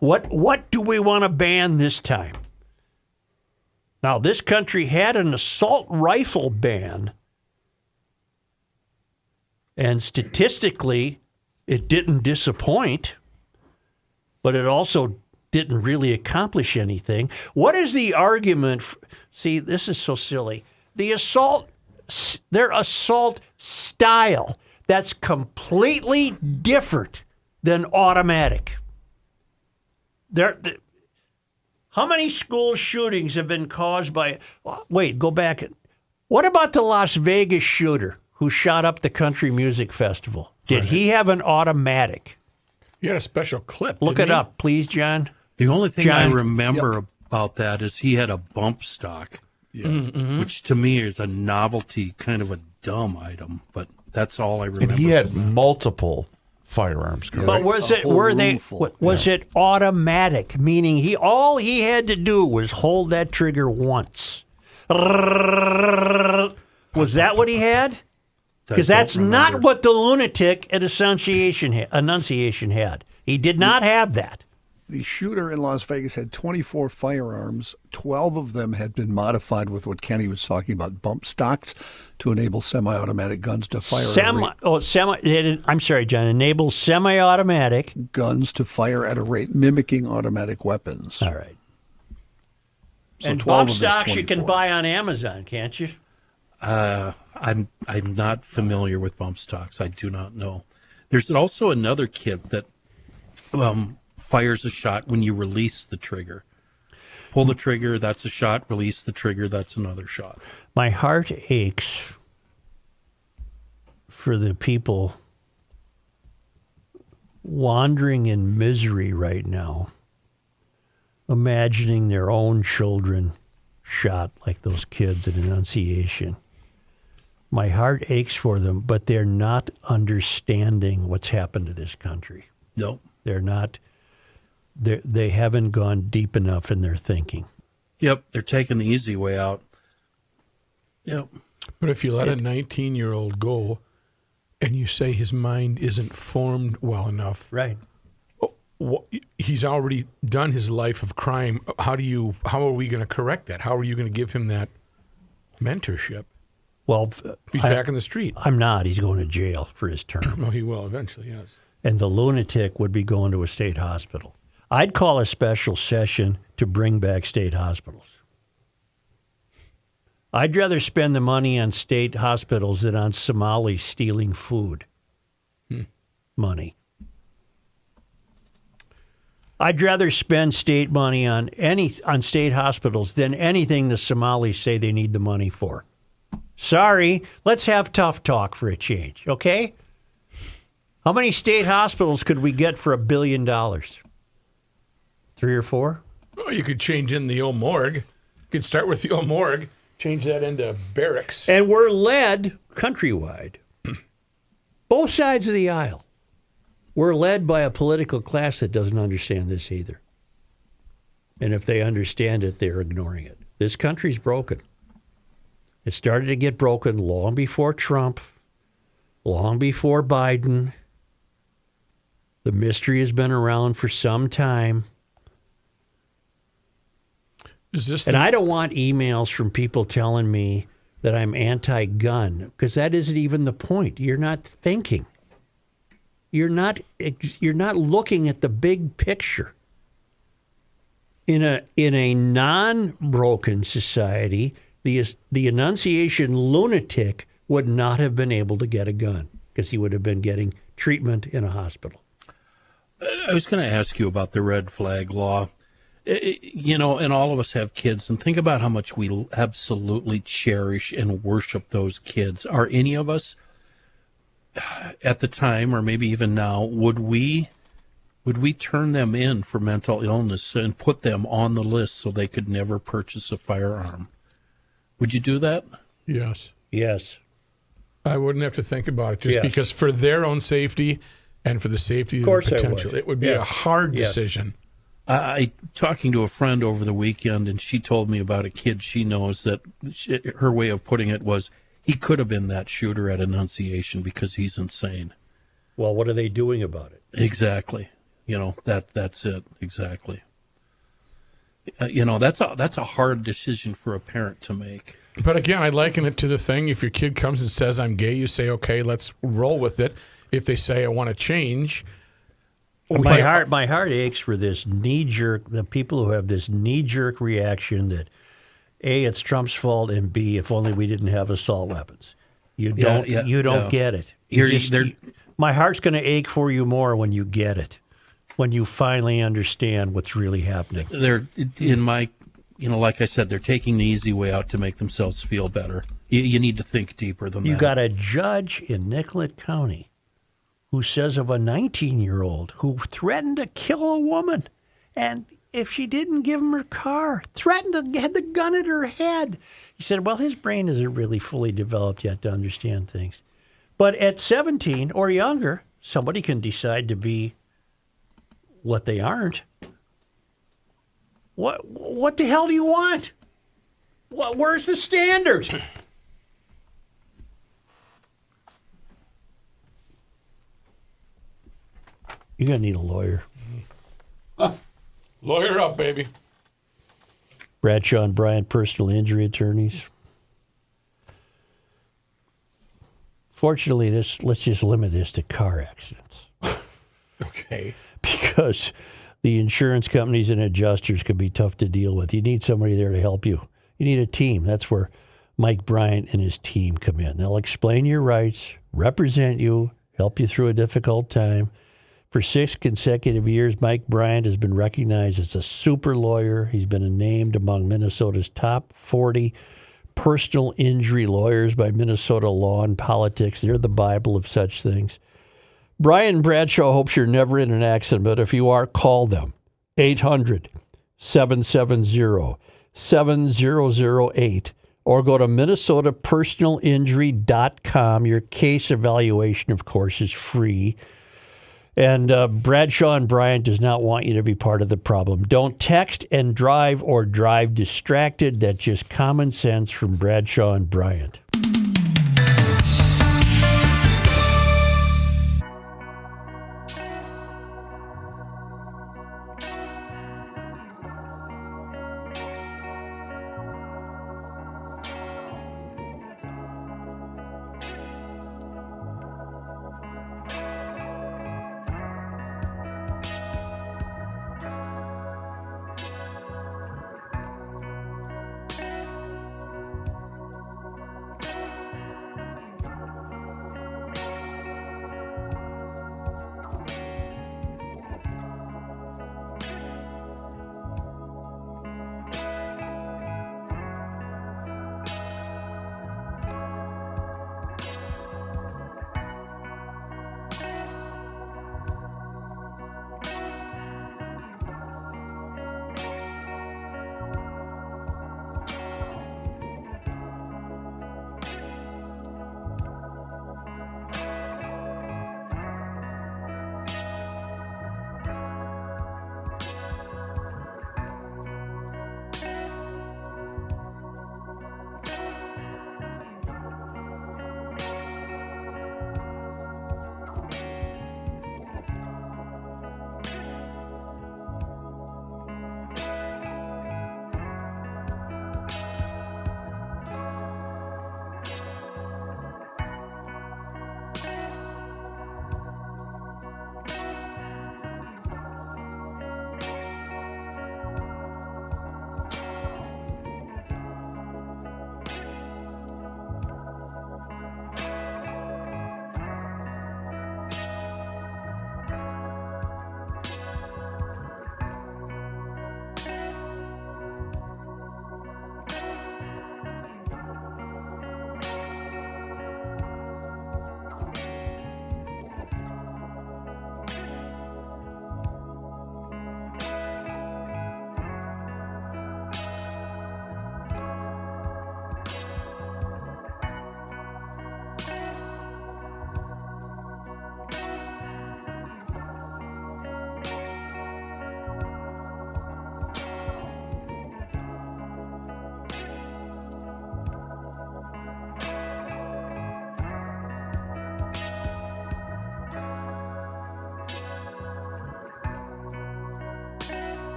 What do we want to ban this time? Now, this country had an assault rifle ban, and statistically, it didn't disappoint, but it also didn't really accomplish anything. What is the argument? See, this is so silly. Their assault style, that's completely different than automatic. How many school shootings have been caused by... Wait, go back. What about the Las Vegas shooter who shot up the country music festival? Did he have an automatic? You had a special clip. Look it up, please, John. The only thing John? I remember about that is he had a bump stock, which to me is a novelty, kind of a dumb item, but that's all I remember. And he had multiple firearms. Correct? But was it automatic? Meaning all he had to do was hold that trigger once. Was that what he had? Because that's not what the lunatic at Annunciation had. He did not have that. The shooter in Las Vegas had 24 firearms. 12 of them had been modified with what Kenny was talking about, bump stocks, to enable semi-automatic guns to fire. I'm sorry, John. Enable semi-automatic guns to fire at a rate mimicking automatic weapons. All right. So and 12 bump of this stocks 24. you can buy on Amazon, can't you? I'm not familiar with bump stocks. I do not know. There's also another kit that fires a shot when you release the trigger. Pull the trigger, that's a shot. Release the trigger, that's another shot. My heart aches for the people wandering in misery right now, imagining their own children shot like those kids at Annunciation. My heart aches for them, but they're not understanding what's happened to this country. No. They're not. They haven't gone deep enough in their thinking. Yep, they're taking the easy way out. Yep. But if you let a 19-year-old go and you say his mind isn't formed well enough, right? He's already done his life of crime. How are we going to correct that? How are you going to give him that mentorship? Well, if he's back in the street. I'm not. He's going to jail for his term. Well, he will eventually, yes. And the lunatic would be going to a state hospital. I'd call a special session to bring back state hospitals. I'd rather spend the money on state hospitals than on Somalis stealing food. Money. I'd rather spend state money on state hospitals than anything the Somalis say they need the money for. Sorry, let's have tough talk for a change, okay? How many state hospitals could we get for $1 billion? 3 or 4? Well, you could change in the old morgue. You could start with the old morgue, change that into barracks. And we're led countrywide, both sides of the aisle. We're led by a political class that doesn't understand this either. And if they understand it, they're ignoring it. This country's broken. It started to get broken long before Trump, long before Biden. The mystery has been around for some time. And I don't want emails from people telling me that I'm anti-gun, because that isn't even the point. You're not thinking. You're not looking at the big picture. In a non-broken society, the Annunciation lunatic would not have been able to get a gun because he would have been getting treatment in a hospital. I was going to ask you about the red flag law. And all of us have kids, and think about how much we absolutely cherish and worship those kids. Are any of us at the time, or maybe even now, would we turn them in for mental illness and put them on the list so they could never purchase a firearm? Would you do that? Yes. Yes. I wouldn't have to think about it, just Yes. because for their own safety and for the safety of the potential, it would be a hard decision. Talking to a friend over the weekend, and she told me about a kid she knows that her way of putting it was, he could have been that shooter at Annunciation because he's insane. Well, what are they doing about it? Exactly. That's it. Exactly. That's a hard decision for a parent to make. But again, I liken it to the thing. If your kid comes and says, I'm gay, you say, okay, let's roll with it. If they say, I want to change. My heart aches for this knee-jerk, the people who have this knee-jerk reaction that, A, it's Trump's fault, and B, if only we didn't have assault weapons. You don't get it. My heart's going to ache for you more when you get it, when you finally understand what's really happening. They're like I said, they're taking the easy way out to make themselves feel better. You need to think deeper than that. You got a judge in Nicollet County who says of a 19-year-old who threatened to kill a woman, and if she didn't give him her car, threatened to get the gun at her head. He said, well, his brain isn't really fully developed yet to understand things. But at 17 or younger, somebody can decide to be what they aren't. What the hell do you want? Where's the standard? You're going to need a lawyer. Lawyer up, baby. Bradshaw and Bryant, personal injury attorneys. Fortunately, let's just limit this to car accidents. Okay. Because the insurance companies and adjusters can be tough to deal with. You need somebody there to help you. You need a team. That's where Mike Bryant and his team come in. They'll explain your rights, represent you, help you through a difficult time. For 6 consecutive years, Mike Bryant has been recognized as a super lawyer. He's been named among Minnesota's top 40 personal injury lawyers by Minnesota Law and Politics. They're the Bible of such things. Brian Bradshaw hopes you're never in an accident, but if you are, call them. 800-770-7008 or go to minnesotapersonalinjury.com. Your case evaluation, of course, is free. And Bradshaw and Bryant does not want you to be part of the problem. Don't text and drive or drive distracted. That's just common sense from Bradshaw and Bryant.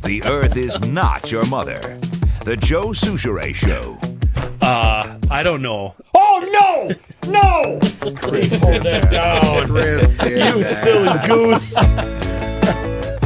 The earth is not your mother. The Joe Souchere Show. I don't know. Oh, no! No! Chris, hold that down. You silly goose.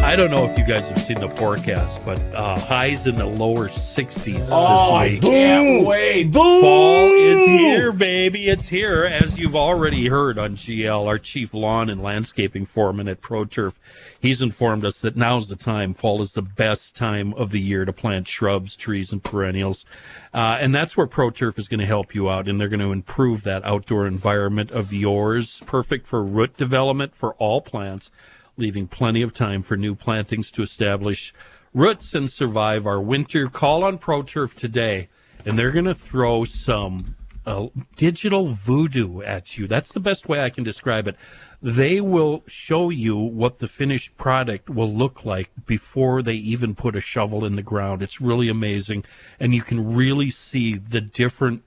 I don't know if you guys have seen the forecast, but highs in the lower 60s this week. Can't wait. Fall is here, baby. It's here. As you've already heard on GL, our chief lawn and landscaping foreman at ProTurf, he's informed us that now's the time. Fall is the best time of the year to plant shrubs, trees, and perennials. And that's where ProTurf is going to help you out, and they're going to improve that outdoor environment of yours. Perfect for root development for all plants, leaving plenty of time for new plantings to establish roots and survive our winter. Call on ProTurf today, and they're going to throw some digital voodoo at you. That's the best way I can describe it. They will show you what the finished product will look like before they even put a shovel in the ground. It's really amazing, and you can really see the different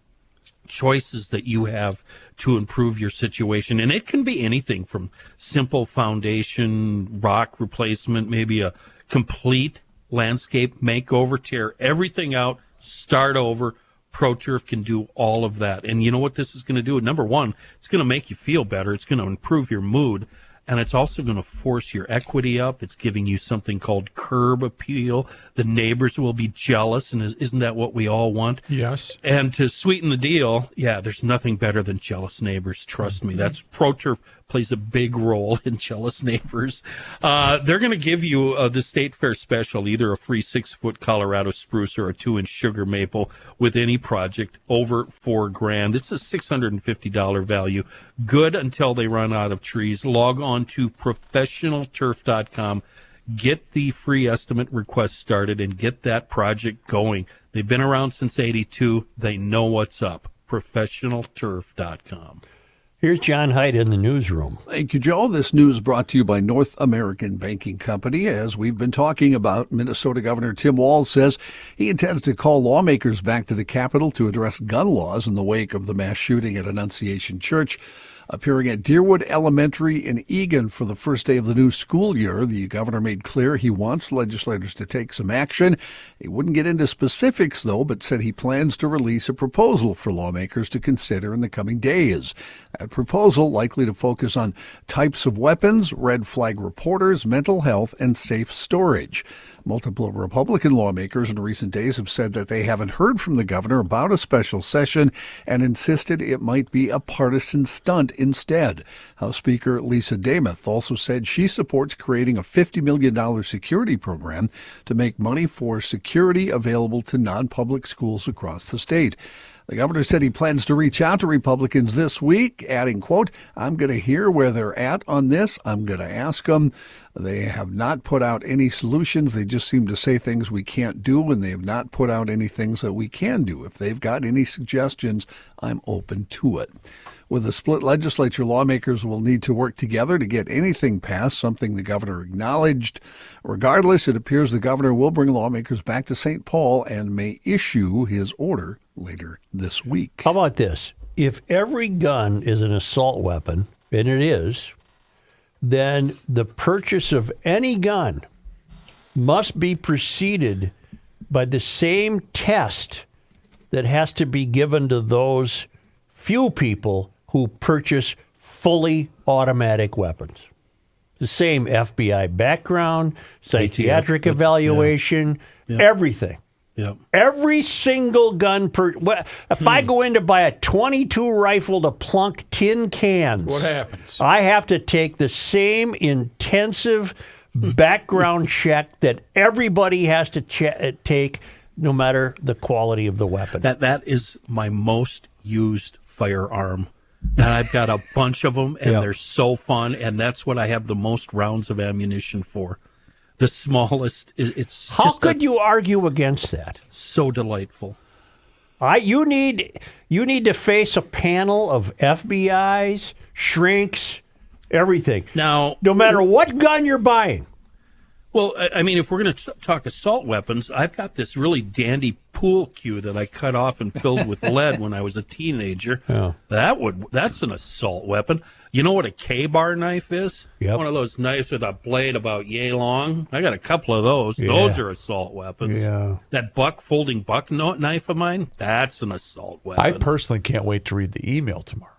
choices that you have to improve your situation. And it can be anything from simple foundation, rock replacement, maybe a complete landscape makeover, tear everything out, start over. ProTurf can do all of that. And you know what this is going to do? Number one, it's going to make you feel better. It's going to improve your mood. And it's also going to force your equity up. It's giving you something called curb appeal. The neighbors will be jealous, and isn't that what we all want? Yes. And to sweeten the deal, yeah, there's nothing better than jealous neighbors. Trust me. That's ProTurf plays a big role in jealous neighbors. They're going to give you the State Fair special, either a free 6-foot Colorado spruce or a 2-inch sugar maple with any project over $4,000. It's a $650 value. Good until they run out of trees. Log on to professionalturf.com. Get the free estimate request started and get that project going. They've been around since '82. They know what's up. Professionalturf.com. Here's John Hyde in the newsroom. Thank you, Joe. This news brought to you by North American Banking Company. As we've been talking about, Minnesota Governor Tim Walz says he intends to call lawmakers back to the Capitol to address gun laws in the wake of the mass shooting at Annunciation Church. Appearing at Deerwood Elementary in Eagan for the first day of the new school year, the governor made clear he wants legislators to take some action. He wouldn't get into specifics, though, but said he plans to release a proposal for lawmakers to consider in the coming days. That proposal likely to focus on types of weapons, red flag reporters, mental health, and safe storage. Multiple Republican lawmakers in recent days have said that they haven't heard from the governor about a special session and insisted it might be a partisan stunt instead. House Speaker Lisa Demuth also said she supports creating a $50 million security program to make money for security available to non-public schools across the state. The governor said he plans to reach out to Republicans this week, adding, quote, "I'm going to hear where they're at on this. I'm going to ask them. They have not put out any solutions. They just seem to say things we can't do, and they have not put out any things that we can do. If they've got any suggestions, I'm open to it." With a split legislature, lawmakers will need to work together to get anything passed, something the governor acknowledged. Regardless, it appears the governor will bring lawmakers back to St. Paul and may issue his order later this week. How about this? If every gun is an assault weapon, and it is, then the purchase of any gun must be preceded by the same test that has to be given to those few people who purchase fully automatic weapons. The same FBI background, psychiatric evaluation, everything. Yep. Every single gun if I go in to buy a .22 rifle to plunk tin cans, What happens? I have to take the same intensive background check that everybody has to take, no matter the quality of the weapon. That is my most used firearm. And I've got a bunch of them, and they're so fun, and that's what I have the most rounds of ammunition for. The smallest, it's How could you argue against that? So delightful. You need to face a panel of FBIs, shrinks, everything. Now, no matter what gun you're buying. Well, I mean, if we're going to talk assault weapons, I've got this really dandy pool cue that I cut off and filled with lead when I was a teenager. Yeah. That's an assault weapon. You know what a K-bar knife is? Yep. One of those knives with a blade about yay long. I got a couple of those. Yeah. Those are assault weapons. Yeah. That folding buck knife of mine, that's an assault weapon. I personally can't wait to read the email tomorrow.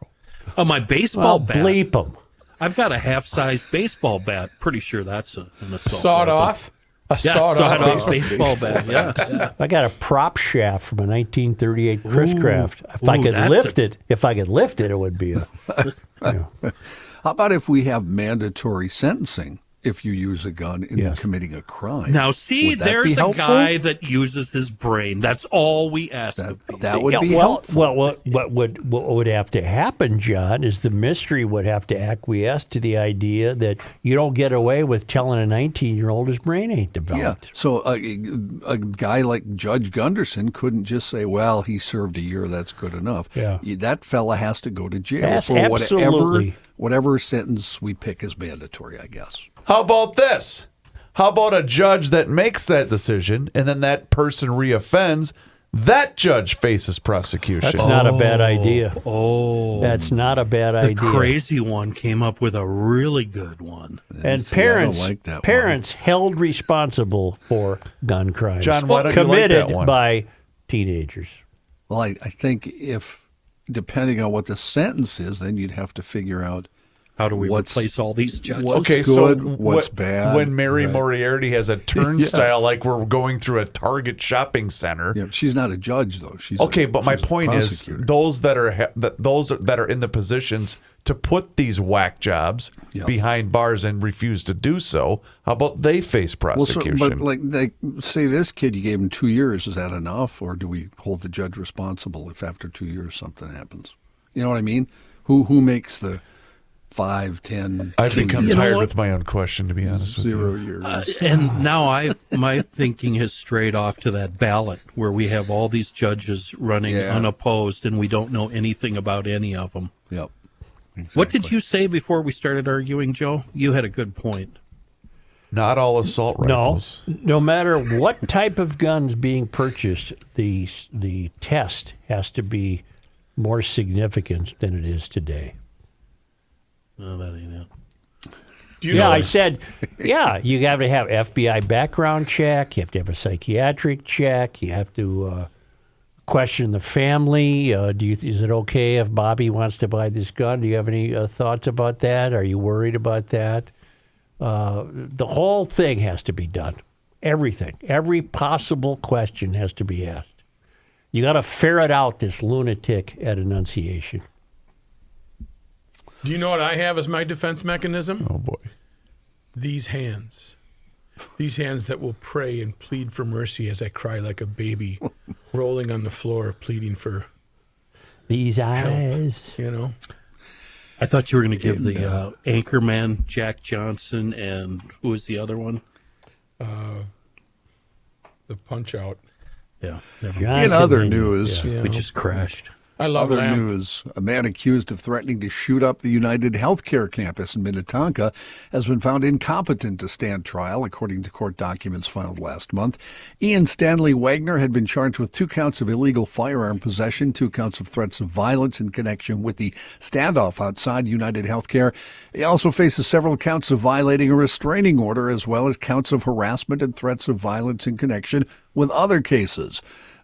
Oh, my baseball bat. Bleep them. I've got a half-size baseball bat. Pretty sure that's an assault Sawed weapon. off? A Yeah, sawed-off baseball bat. Yeah. I got a prop shaft from a 1938 Chris Craft. If I could lift it, it would be a. How about if we have mandatory sentencing if you use a gun in committing a crime? Now, see, Would that there's be a helpful? guy that uses his brain. That's all we ask of people. That would be helpful. Well, what would have to happen, John, is the mystery would have to acquiesce to the idea that you don't get away with telling a 19-year-old his brain ain't Yeah. developed. So a guy like Judge Gunderson couldn't just say, well, he served a year, that's good enough. Yeah. That fella has to go to jail That's for absolutely. whatever sentence we pick as mandatory, I guess. How about this? How about a judge that makes that decision and then that person reoffends? That judge faces prosecution. That's not a bad idea. Oh. That's not a bad The idea. crazy one came up with a really good one. And See, I don't parents, like that one. parents held responsible for gun crimes. John, why don't you like committed that one? by teenagers. Well, I think if, depending on what the sentence is, then you'd have to figure out How do we What's- replace all these judges? what's Okay, good, so what's bad. When Mary Right. Moriarty has a turnstile Yes. like we're going through a Target shopping center. Yeah, she's not a judge, though. She's Okay, but my she's a point is prosecutor. those that are in the positions to put these whack jobs Yeah. behind bars and refuse to do so. How about they face prosecution? but like they say, this kid, you gave him 2 years. Is that enough, or do we hold the judge responsible if after 2 years something happens? You know what I mean? Who makes the 5, 10, I've 2 become years? tired with my own question, to be honest with 0 you. years? And now my thinking has strayed off to that ballot where we have all these judges running Yeah. unopposed and we don't know anything about any of them. Yep. What did you say before we started arguing, Joe? You had a good point. Not all assault rifles. No matter what type of guns being purchased, the test has to be more significant than it is today. No, that ain't it. Do you Yeah, know? I said, you got to have FBI background check. You have to have a psychiatric check. You have to question the family. Is it okay if Bobby wants to buy this gun? Do you have any thoughts about that? Are you worried about that? The whole thing has to be done. Everything. Every possible question has to be asked. You got to ferret out this lunatic at Annunciation. Do you know what I have as my defense mechanism? Oh, boy. These hands. These hands that will pray and plead for mercy as I cry like a baby, rolling on the floor, pleading for, These eyes. you know. I thought you were going to give the Anchorman, Jack Johnson, and who was the other one? The punch out. Yeah. In other news, Yeah. We just crashed. I love Other Lamb. news, a man accused of threatening to shoot up the United Healthcare campus in Minnetonka has been found incompetent to stand trial, according to court documents filed last month. Ian Stanley Wagner had been charged with 2 counts of illegal firearm possession, 2 counts of threats of violence in connection with the standoff outside United Healthcare. He also faces several counts of violating a restraining order, as well as counts of harassment and threats of violence in connection with other cases.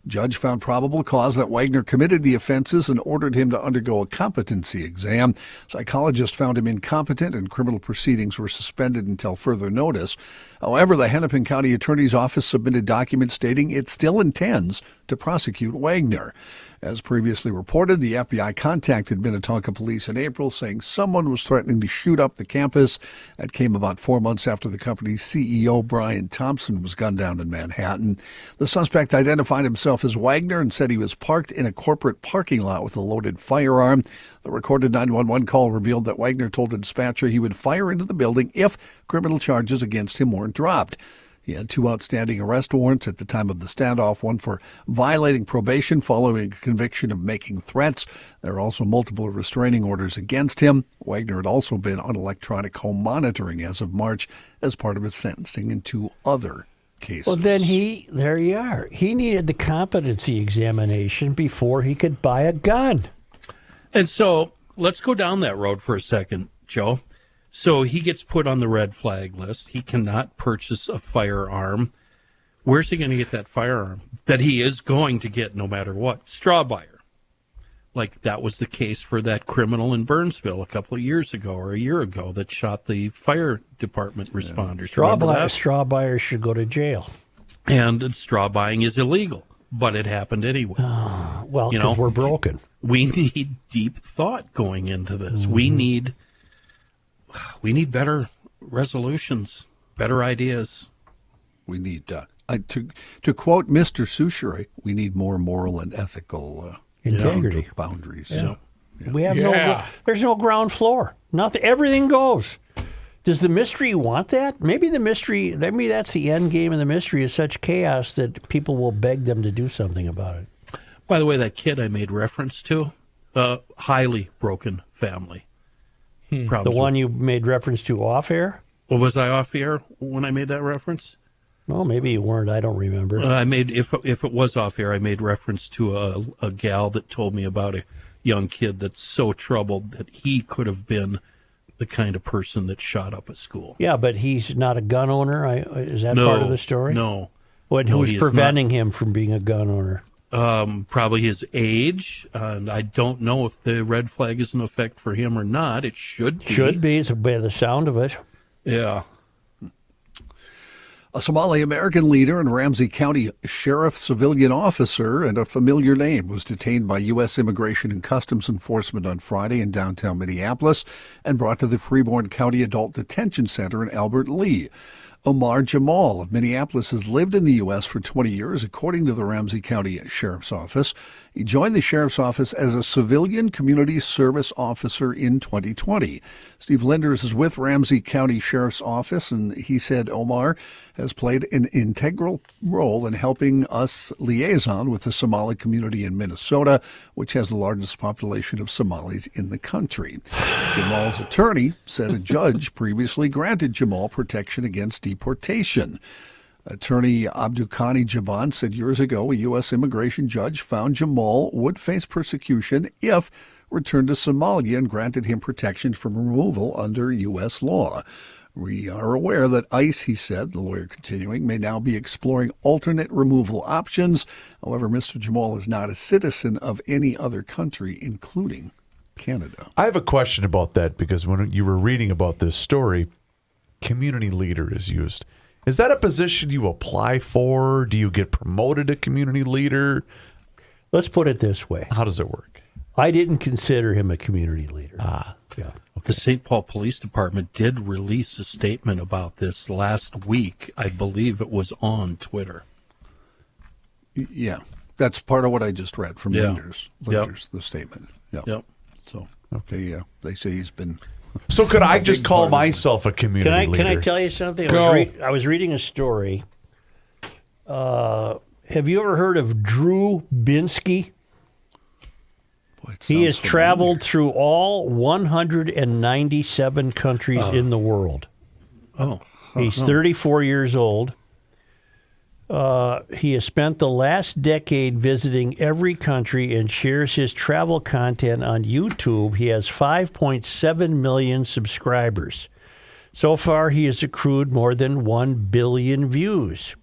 Judge found probable cause that Wagner committed the offenses and ordered him to undergo a competency exam. Psychologists found him incompetent and criminal proceedings were suspended until further notice. However, the Hennepin County Attorney's Office submitted documents stating it still intends to prosecute Wagner. As previously reported, the FBI contacted Minnetonka police in April saying someone was threatening to shoot up the campus. That came about 4 months after the company's CEO, Brian Thompson, was gunned down in Manhattan. The suspect identified himself as Wagner and said he was parked in a corporate parking lot with a loaded firearm. The recorded 911 call revealed that Wagner told the dispatcher he would fire into the building if criminal charges against him weren't dropped. He had 2 outstanding arrest warrants at the time of the standoff, one for violating probation following a conviction of making threats. There are also multiple restraining orders against him. Wagner had also been on electronic home monitoring as of March as part of his sentencing in 2 other cases. Well, then there you are. He needed the competency examination before he could buy a gun. And so let's go down that road for a second, Joe. So he gets put on the red flag list. He cannot purchase a firearm. Where's he going to get that firearm that he is going to get no matter what? Straw buyer. Like that was the case for that criminal in Burnsville a couple of years ago or a year ago that shot the fire department responders. Straw buyers should go to jail. And straw buying is illegal, but it happened anyway. Well, because we're broken. We need deep thought going into this. We need better resolutions, better ideas. We need, to quote Mr. Souchere, we need more moral and ethical integrity boundaries. Yeah. We have there's no ground floor. Nothing. Everything goes. Does the mystery want that? Maybe that's the end game of the mystery is such chaos that people will beg them to do something about it. By the way, that kid I made reference to, highly broken family. The one you made reference to off air? Well, was I off air when I made that reference? Well, maybe you weren't. I don't remember. If it was off air, I made reference to a gal that told me about a young kid that's so troubled that he could have been the kind of person that shot up a school. Yeah, but he's not a gun owner. Is that part of the story? No. Who's preventing him from being a gun owner? Probably his age, and I don't know if the red flag is in effect for him or not. It should be. Should be. It's by the sound of it. Yeah. A Somali-American leader and Ramsey County Sheriff civilian officer and a familiar name was detained by U.S. Immigration and Customs Enforcement on Friday in downtown Minneapolis and brought to the Freeborn County Adult Detention Center in Albert Lea. Omar Jamal of Minneapolis has lived in the U.S. for 20 years, according to the Ramsey County Sheriff's Office. He joined the Sheriff's Office as a civilian community service officer in 2020. Steve Linders is with Ramsey County Sheriff's Office, and he said Omar has played an integral role in helping us liaison with the Somali community in Minnesota, which has the largest population of Somalis in the country. Jamal's attorney said a judge previously granted Jamal protection against deportation. Attorney Abdukani Javan said years ago a U.S. immigration judge found Jamal would face persecution if returned to Somalia and granted him protection from removal under U.S. law. We are aware that ICE, he said, the lawyer continuing, may now be exploring alternate removal options. However, Mr. Jamal is not a citizen of any other country, including Canada. I have a question about that because when you were reading about this story, community leader is used. Is that a position you apply for? Do you get promoted to community leader? Let's put it this way. How does it work? I didn't consider him a community leader. Yeah. Okay. The St. Paul Police Department did release a statement about this last week. I believe it was on Twitter. Yeah, that's part of what I just read from Linders, the statement. Yep. So they say he's been... So could I just call myself a community leader? Can I tell you something? Go. I was reading a story. Have you ever heard of Drew Binsky? Boy, He has traveled through all 197 countries in the world. Oh. He's 34 years old. He has spent the last decade visiting every country and shares his travel content on YouTube. He has 5.7 million subscribers. So far, he has accrued more than 1 billion views.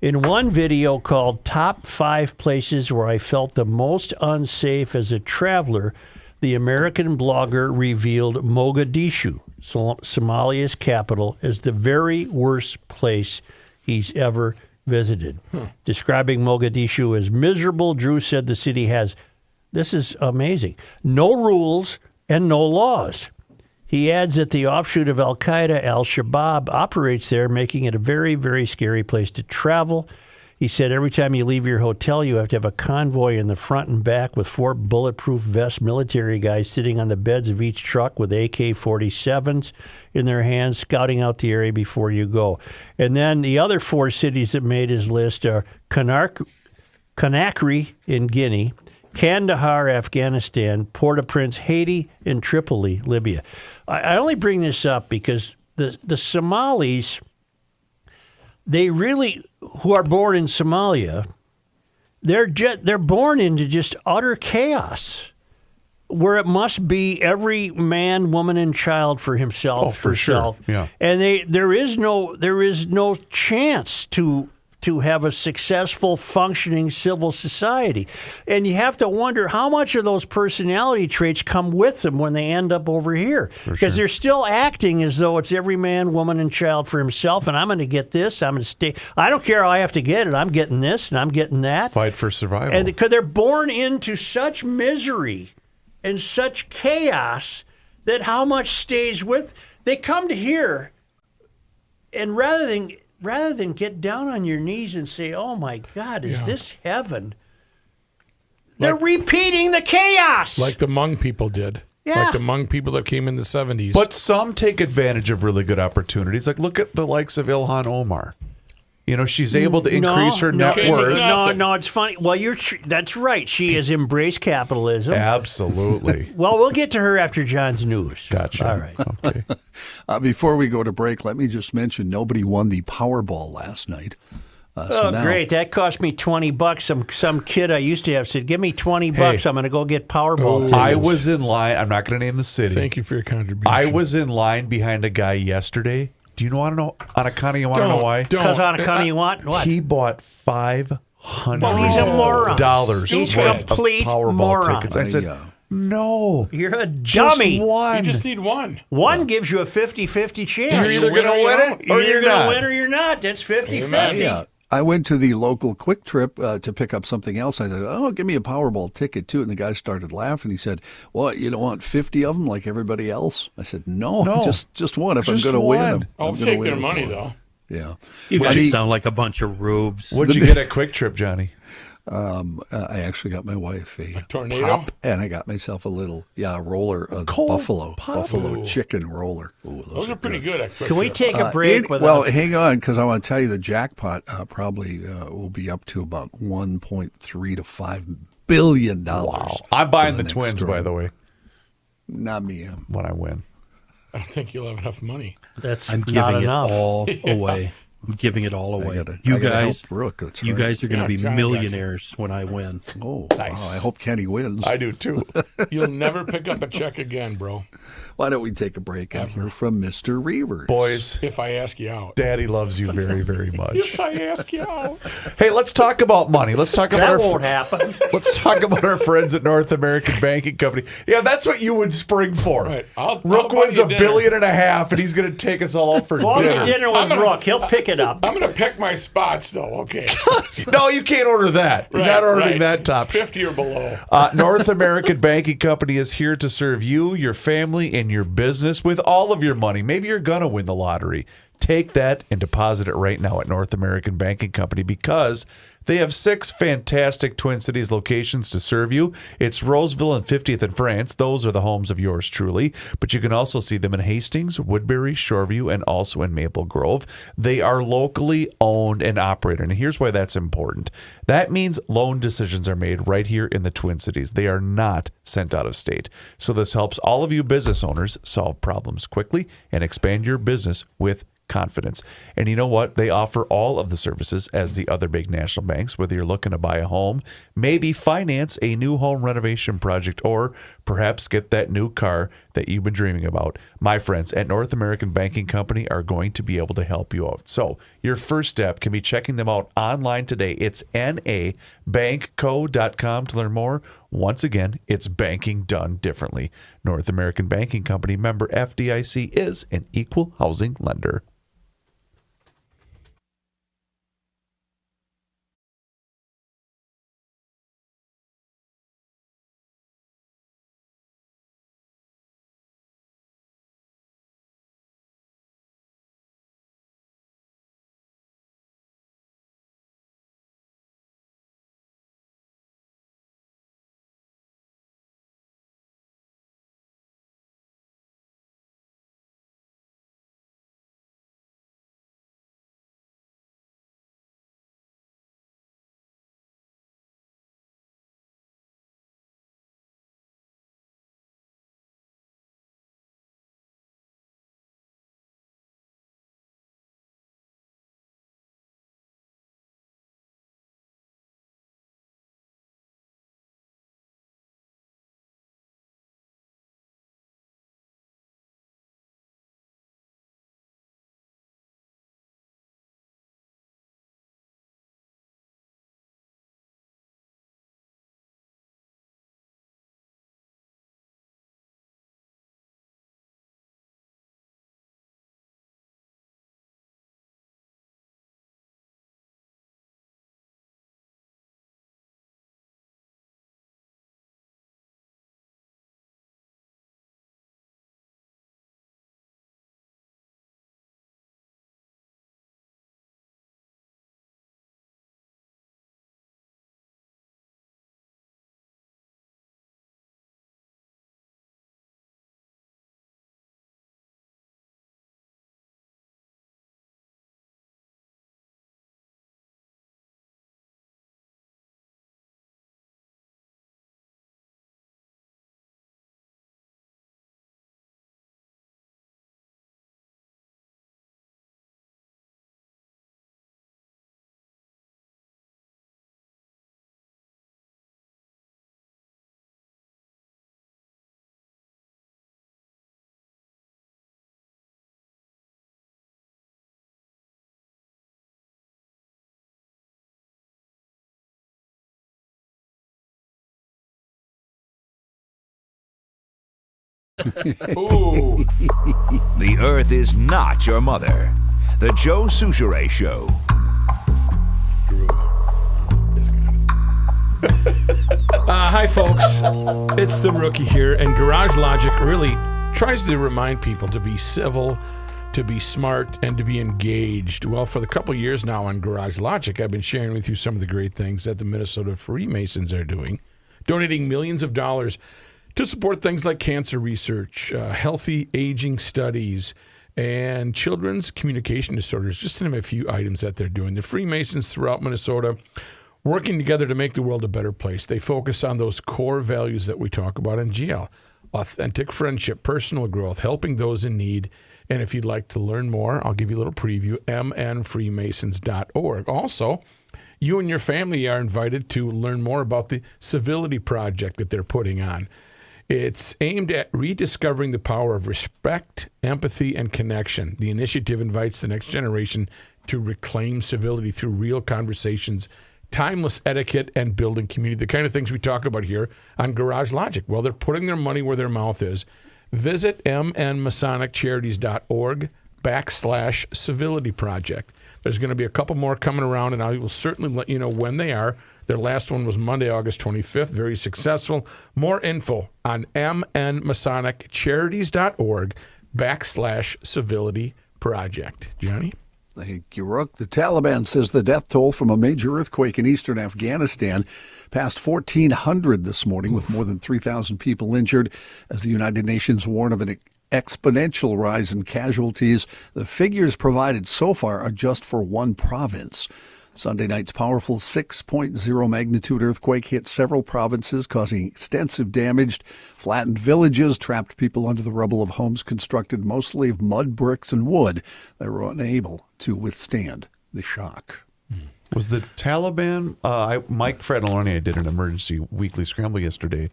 In one video called Top 5 Places Where I Felt the Most Unsafe as a Traveler, the American blogger revealed Mogadishu, Somalia's capital, as the very worst place he's ever visited. Describing Mogadishu as miserable, Drew said the city has, this is amazing, no rules and no laws. He adds that the offshoot of Al-Qaeda, Al-Shabaab, operates there, making it a very, very scary place to travel. He said every time you leave your hotel, you have to have a convoy in the front and back with 4 bulletproof vest military guys sitting on the beds of each truck with AK-47s in their hands, scouting out the area before you go. And then the other 4 cities that made his list are Conakry in Guinea, Kandahar, Afghanistan, Port-au-Prince, Haiti, and Tripoli, Libya. I only bring this up because the Somalis, they really, who are born in Somalia, they're born into just utter chaos. where it must be every man, woman, and child for himself. Oh, for sure. Yeah. And there is no chance to have a successful, functioning civil society. And you have to wonder how much of those personality traits come with them when they end up over here. Because they're still acting as though it's every man, woman, and child for himself, and I'm going to get this, I'm going to stay. I don't care how I have to get it. I'm getting this, and I'm getting that. Fight for survival. And because they're born into such misery and such chaos that how much stays with, they come to here, and rather than get down on your knees and say, "Oh my God, is this heaven?" They're repeating the chaos, Like the Hmong people did. Yeah. Like the Hmong people that came in the 70s. But some take advantage of really good opportunities. Like, look at the likes of Ilhan Omar. You know, she's able to increase her net worth. No, it's funny. Well, that's right. She has embraced capitalism. Absolutely. Well, we'll get to her after John's news. Gotcha. All right. Okay. Before we go to break, let me just mention nobody won the Powerball last night. Great. That cost me $20. Some kid I used to have said, "Give me $20. I'm going to go get Powerball tickets." I was in line. I'm not going to name the city. Thank you for your contribution. I was in line behind a guy yesterday. Do you want to know, Anakani, you want to know why? Because Anakani, you want what? He bought $500 he's a moron. He's a worth complete of Powerball moron. tickets. I said, no. You're a Just dummy. one. You just need one. One gives you a 50-50 chance. You're either going to win it or you're going not. to win or you're not. That's 50-50. Yeah. I went to the local Quick Trip to pick up something else. I said, "Oh, give me a Powerball ticket too." And the guy started laughing. He said, "What? You don't want 50 of them like everybody else?" I said, "No, just one. If just I'm going to win one. them, I'll take their money though. Yeah. You guys sound like a bunch of rubes. What'd you get at Quick Trip, Johnny? I actually got my wife a tornado? pop, and I got myself a little roller, buffalo chicken roller. Ooh, Those are pretty good. Can we take a break? Hang on, because I want to tell you the jackpot probably will be up to about 1.3 to $5 billion. Wow. I'm buying the Twins, by the way, Not me. when I win. I don't think you'll have enough money. That's I'm not giving it enough. all away. I'm giving it all away. I gotta help Brooke, that's you right. guys are going to be Johnny got you. millionaires when I win. Oh, Nice. wow, I hope Kenny wins. I do too. You'll never pick up a check again, bro. Why don't we take a break and hear from Mr. Reavers? Boys, If I ask you out. Daddy loves you very, very much. If I ask you out. Hey, let's talk about money. Let's talk about That won't happen. Let's talk about our friends at North American Banking Company. Yeah, that's what you would spring for. Right. I'll Rook buy wins you $1.5 dinner. billion, and he's going to take us all out for Go dinner. to dinner with Brooke. He'll pick it up. I'm going to pick my spots, though. Okay. No, you can't order that. You're not ordering that top. 50 or below. North American Banking Company is here to serve you, your family, and your business with all of your money. Maybe you're going to win the lottery. Take that and deposit it right now at North American Banking Company because they have 6 fantastic Twin Cities locations to serve you. It's Roseville and 50th and France. Those are the homes of yours truly. But you can also see them in Hastings, Woodbury, Shoreview, and also in Maple Grove. They are locally owned and operated. And here's why that's important. That means loan decisions are made right here in the Twin Cities. They are not sent out of state. So this helps all of you business owners solve problems quickly and expand your business with confidence. And you know what? They offer all of the services as the other big national banks, whether you're looking to buy a home, maybe finance a new home renovation project, or perhaps get that new car that you've been dreaming about. My friends at North American Banking Company are going to be able to help you out. So your first step can be checking them out online today. It's nabankco.com to learn more. Once again, it's banking done differently. North American Banking Company, member FDIC, is an equal housing lender. Ooh. The earth is not your mother. The Joe Souchere Show. Hi, folks. It's the rookie here, and Garage Logic really tries to remind people to be civil, to be smart, and to be engaged. Well, for the couple years now on Garage Logic, I've been sharing with you some of the great things that the Minnesota Freemasons are doing, donating millions of dollars to support things like cancer research, healthy aging studies, and children's communication disorders, just to name a few items that they're doing. The Freemasons throughout Minnesota working together to make the world a better place. They focus on those core values that we talk about in GL: authentic friendship, personal growth, helping those in need. And if you'd like to learn more, I'll give you a little preview, mnfreemasons.org. Also, you and your family are invited to learn more about the Civility project that they're putting on. It's aimed at rediscovering the power of respect, empathy, and connection. The initiative invites the next generation to reclaim civility through real conversations, timeless etiquette, and building community, the kind of things we talk about here on Garage Logic. Well, they're putting their money where their mouth is. Visit mnmasoniccharities.org/civility project. There's going to be a couple more coming around, and I will certainly let you know when they are. Their last one was Monday, August 25th. Very successful. More info on mnmasoniccharities.org/civility project. Johnny? Thank you, Rook. The Taliban says the death toll from a major earthquake in eastern Afghanistan passed 1,400 this morning, with more than 3,000 people injured, as the United Nations warn of an exponential rise in casualties. The figures provided so far are just for one province. Sunday night's powerful 6.0 magnitude earthquake hit several provinces, causing extensive damage, flattened villages, trapped people under the rubble of homes constructed mostly of mud, bricks, and wood that were unable to withstand the shock. Was the Taliban, Mike Fredoloni did an emergency weekly scramble yesterday.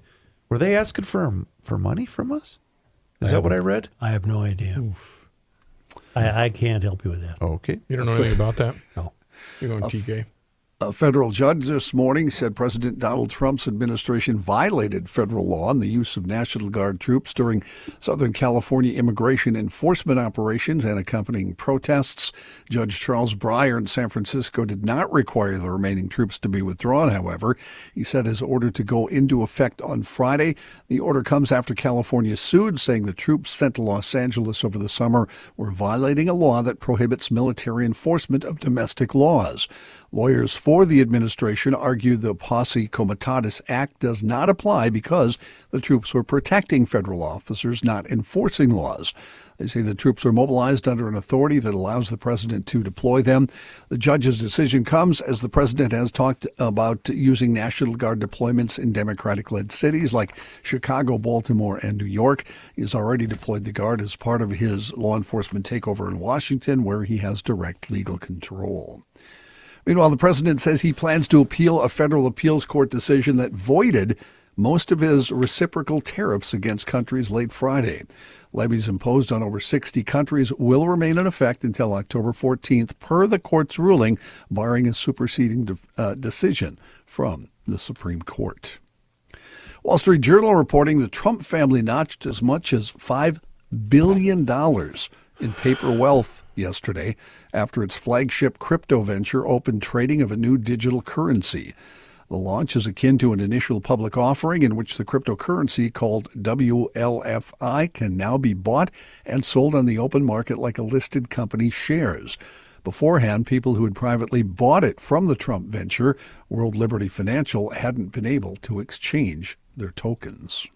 Were they asking for money from us? Is that what I read? I have no idea. I can't help you with that. Okay. You don't know anything about that? No. You're going TK. A federal judge this morning said President Donald Trump's administration violated federal law on the use of National Guard troops during Southern California immigration enforcement operations and accompanying protests. Judge Charles Breyer in San Francisco did not require the remaining troops to be withdrawn, however. He said his order to go into effect on Friday. The order comes after California sued, saying the troops sent to Los Angeles over the summer were violating a law that prohibits military enforcement of domestic laws. Lawyers for the administration argue the Posse Comitatus Act does not apply because the troops were protecting federal officers, not enforcing laws. They say the troops are mobilized under an authority that allows the president to deploy them. The judge's decision comes as the president has talked about using National Guard deployments in Democratic-led cities like Chicago, Baltimore, and New York. He has already deployed the Guard as part of his law enforcement takeover in Washington, where he has direct legal control. Meanwhile, the president says he plans to appeal a federal appeals court decision that voided most of his reciprocal tariffs against countries late Friday. Levies imposed on over 60 countries will remain in effect until October 14th, per the court's ruling, barring a superseding decision from the Supreme Court. Wall Street Journal reporting the Trump family notched as much as $5 billion in paper wealth yesterday after its flagship crypto venture opened trading of a new digital currency. The launch is akin to an initial public offering in which the cryptocurrency called WLFI can now be bought and sold on the open market like a listed company's shares. Beforehand, people who had privately bought it from the Trump venture, World Liberty Financial, hadn't been able to exchange their tokens.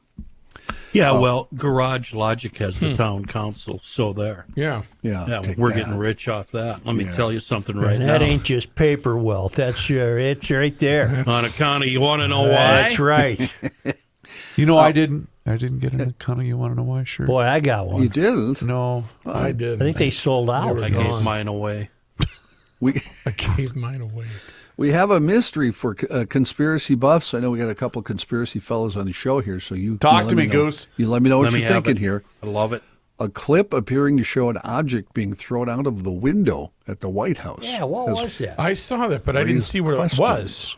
Yeah, well, Garage Logic has the town council, so there. Yeah. Yeah, we're getting rich off that. Let me tell you something right That now. ain't just paper wealth. That's it's right there. On account of, you want to know why? That's right. You know, I didn't get an account of You Want to Know Why shirt. Boy, I got one. You didn't? No. I did. I think they sold out. I gave mine away. I gave mine away. We have a mystery for conspiracy buffs. I know we got a couple conspiracy fellows on the show here, so you Talk to me, know, Goose. You let me know what Let me you're have thinking it. here. I love it. A clip appearing to show an object being thrown out of the window at the White House. Yeah, what was that? I saw that, but I didn't see where it was.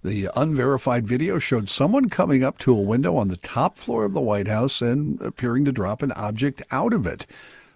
The unverified video showed someone coming up to a window on the top floor of the White House and appearing to drop an object out of it.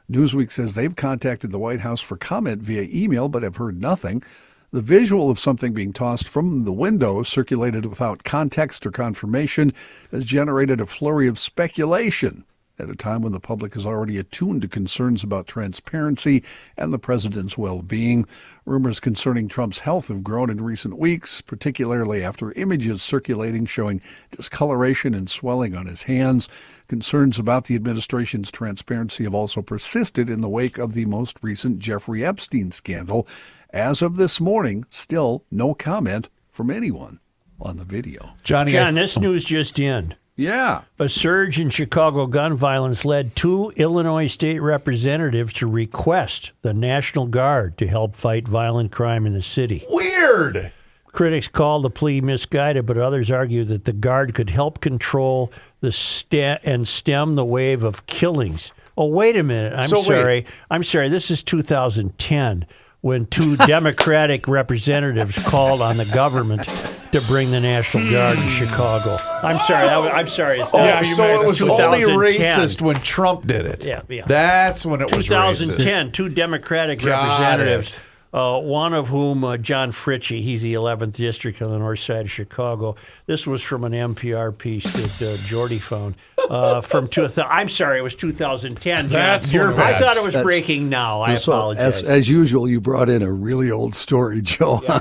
Newsweek says they've contacted the White House for comment via email, but have heard nothing. The visual of something being tossed from the window, circulated without context or confirmation, has generated a flurry of speculation at a time when the public is already attuned to concerns about transparency and the president's well-being. Rumors concerning Trump's health have grown in recent weeks, particularly after images circulating showing discoloration and swelling on his hands. Concerns about the administration's transparency have also persisted in the wake of the most recent Jeffrey Epstein scandal. As of this morning, still no comment from anyone on the video. John, this news just in. Yeah. A surge in Chicago gun violence led 2 Illinois state representatives to request the National Guard to help fight violent crime in the city. Weird. Critics call the plea misguided, but others argue that the Guard could help control and stem the wave of killings. Oh, wait a minute. I'm sorry. This is 2010 when 2 Democratic representatives called on the government to bring the National Guard to Chicago. I'm sorry. It's not. So it was only 2010. racist when Trump did it. Yeah. That's when it was racist. 2010, 2 Democratic representatives, one of whom, John Fritchie, he's the 11th District on the north side of Chicago. This was from an NPR piece that Jordy found. I'm sorry, it was 2010. That's your bad. I thought it was breaking now. I apologize. As usual, you brought in a really old story, Joe. Yeah.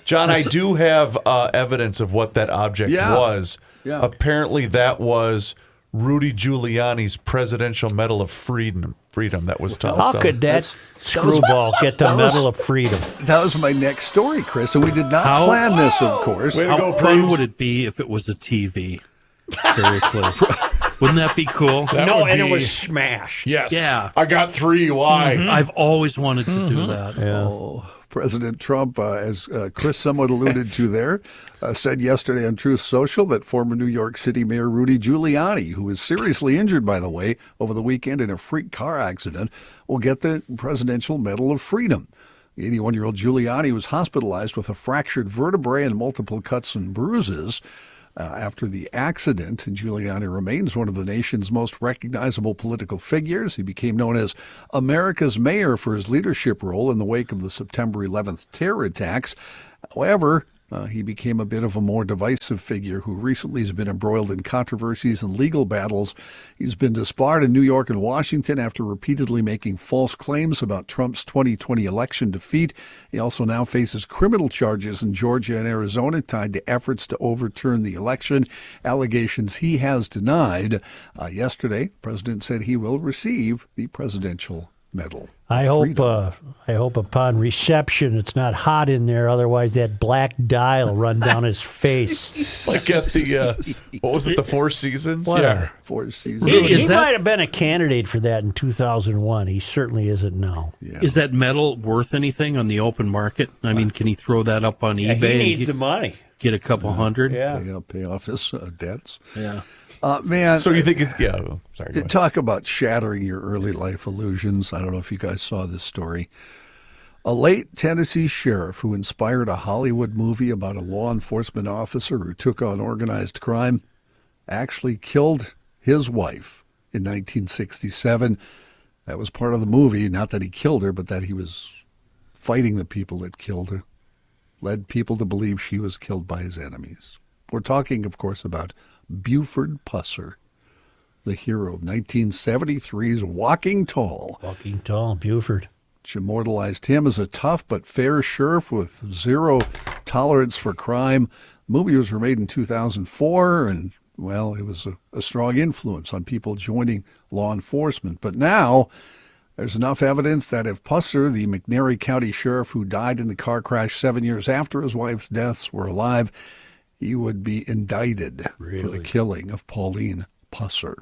John, I do have evidence of what that object was. Yeah. Apparently, that was Rudy Giuliani's Presidential Medal of Freedom that was tossed How could that screwball get the Medal of Freedom? That was my next story, Chris, and we did not plan this, of course. How fun would it be if it was a TV? Seriously. Wouldn't that be cool? And it was smashed. Yes. Yeah. I got 3. Why? I've always wanted to do that. Yeah. Oh, President Trump, as Chris somewhat alluded to there, said yesterday on Truth Social that former New York City Mayor Rudy Giuliani, who was seriously injured, by the way, over the weekend in a freak car accident, will get the Presidential Medal of Freedom. The 81-year-old Giuliani was hospitalized with a fractured vertebrae and multiple cuts and bruises after the accident. And Giuliani remains one of the nation's most recognizable political figures. He became known as America's mayor for his leadership role in the wake of the September 11th terror attacks. However, he became a bit of a more divisive figure who recently has been embroiled in controversies and legal battles. He's been disbarred in New York and Washington after repeatedly making false claims about Trump's 2020 election defeat. He also now faces criminal charges in Georgia and Arizona tied to efforts to overturn the election, allegations he has denied. Yesterday, the president said he will receive the Presidential Medal. I hope upon reception it's not hot in there. Otherwise, that black dye will run down his face. Like at the what was it? The Four Seasons. Whatever. Yeah. Four Seasons. He might have been a candidate for that in 2001. He certainly isn't now. Yeah. Is that medal worth anything on the open market? I mean, can he throw that up on eBay? He needs the money. Get a couple hundred? Yeah. Pay off his debts. Yeah. Man. So you think it's sorry. Go ahead. Talk about shattering your early life illusions. I don't know if you guys saw this story. A late Tennessee sheriff who inspired a Hollywood movie about a law enforcement officer who took on organized crime actually killed his wife in 1967. That was part of the movie. Not that he killed her, but that he was fighting the people that killed her. Led people to believe she was killed by his enemies. We're talking, of course, about Buford Pusser, the hero of 1973's Walking Tall. Walking Tall, Buford. Which immortalized him as a tough but fair sheriff with zero tolerance for crime. The movie was remade in 2004, and, well, it was a strong influence on people joining law enforcement. But now there's enough evidence that if Pusser, the McNairy County sheriff who died in the car crash 7 years after his wife's deaths, were alive, he would be indicted for the killing of Pauline Pusser.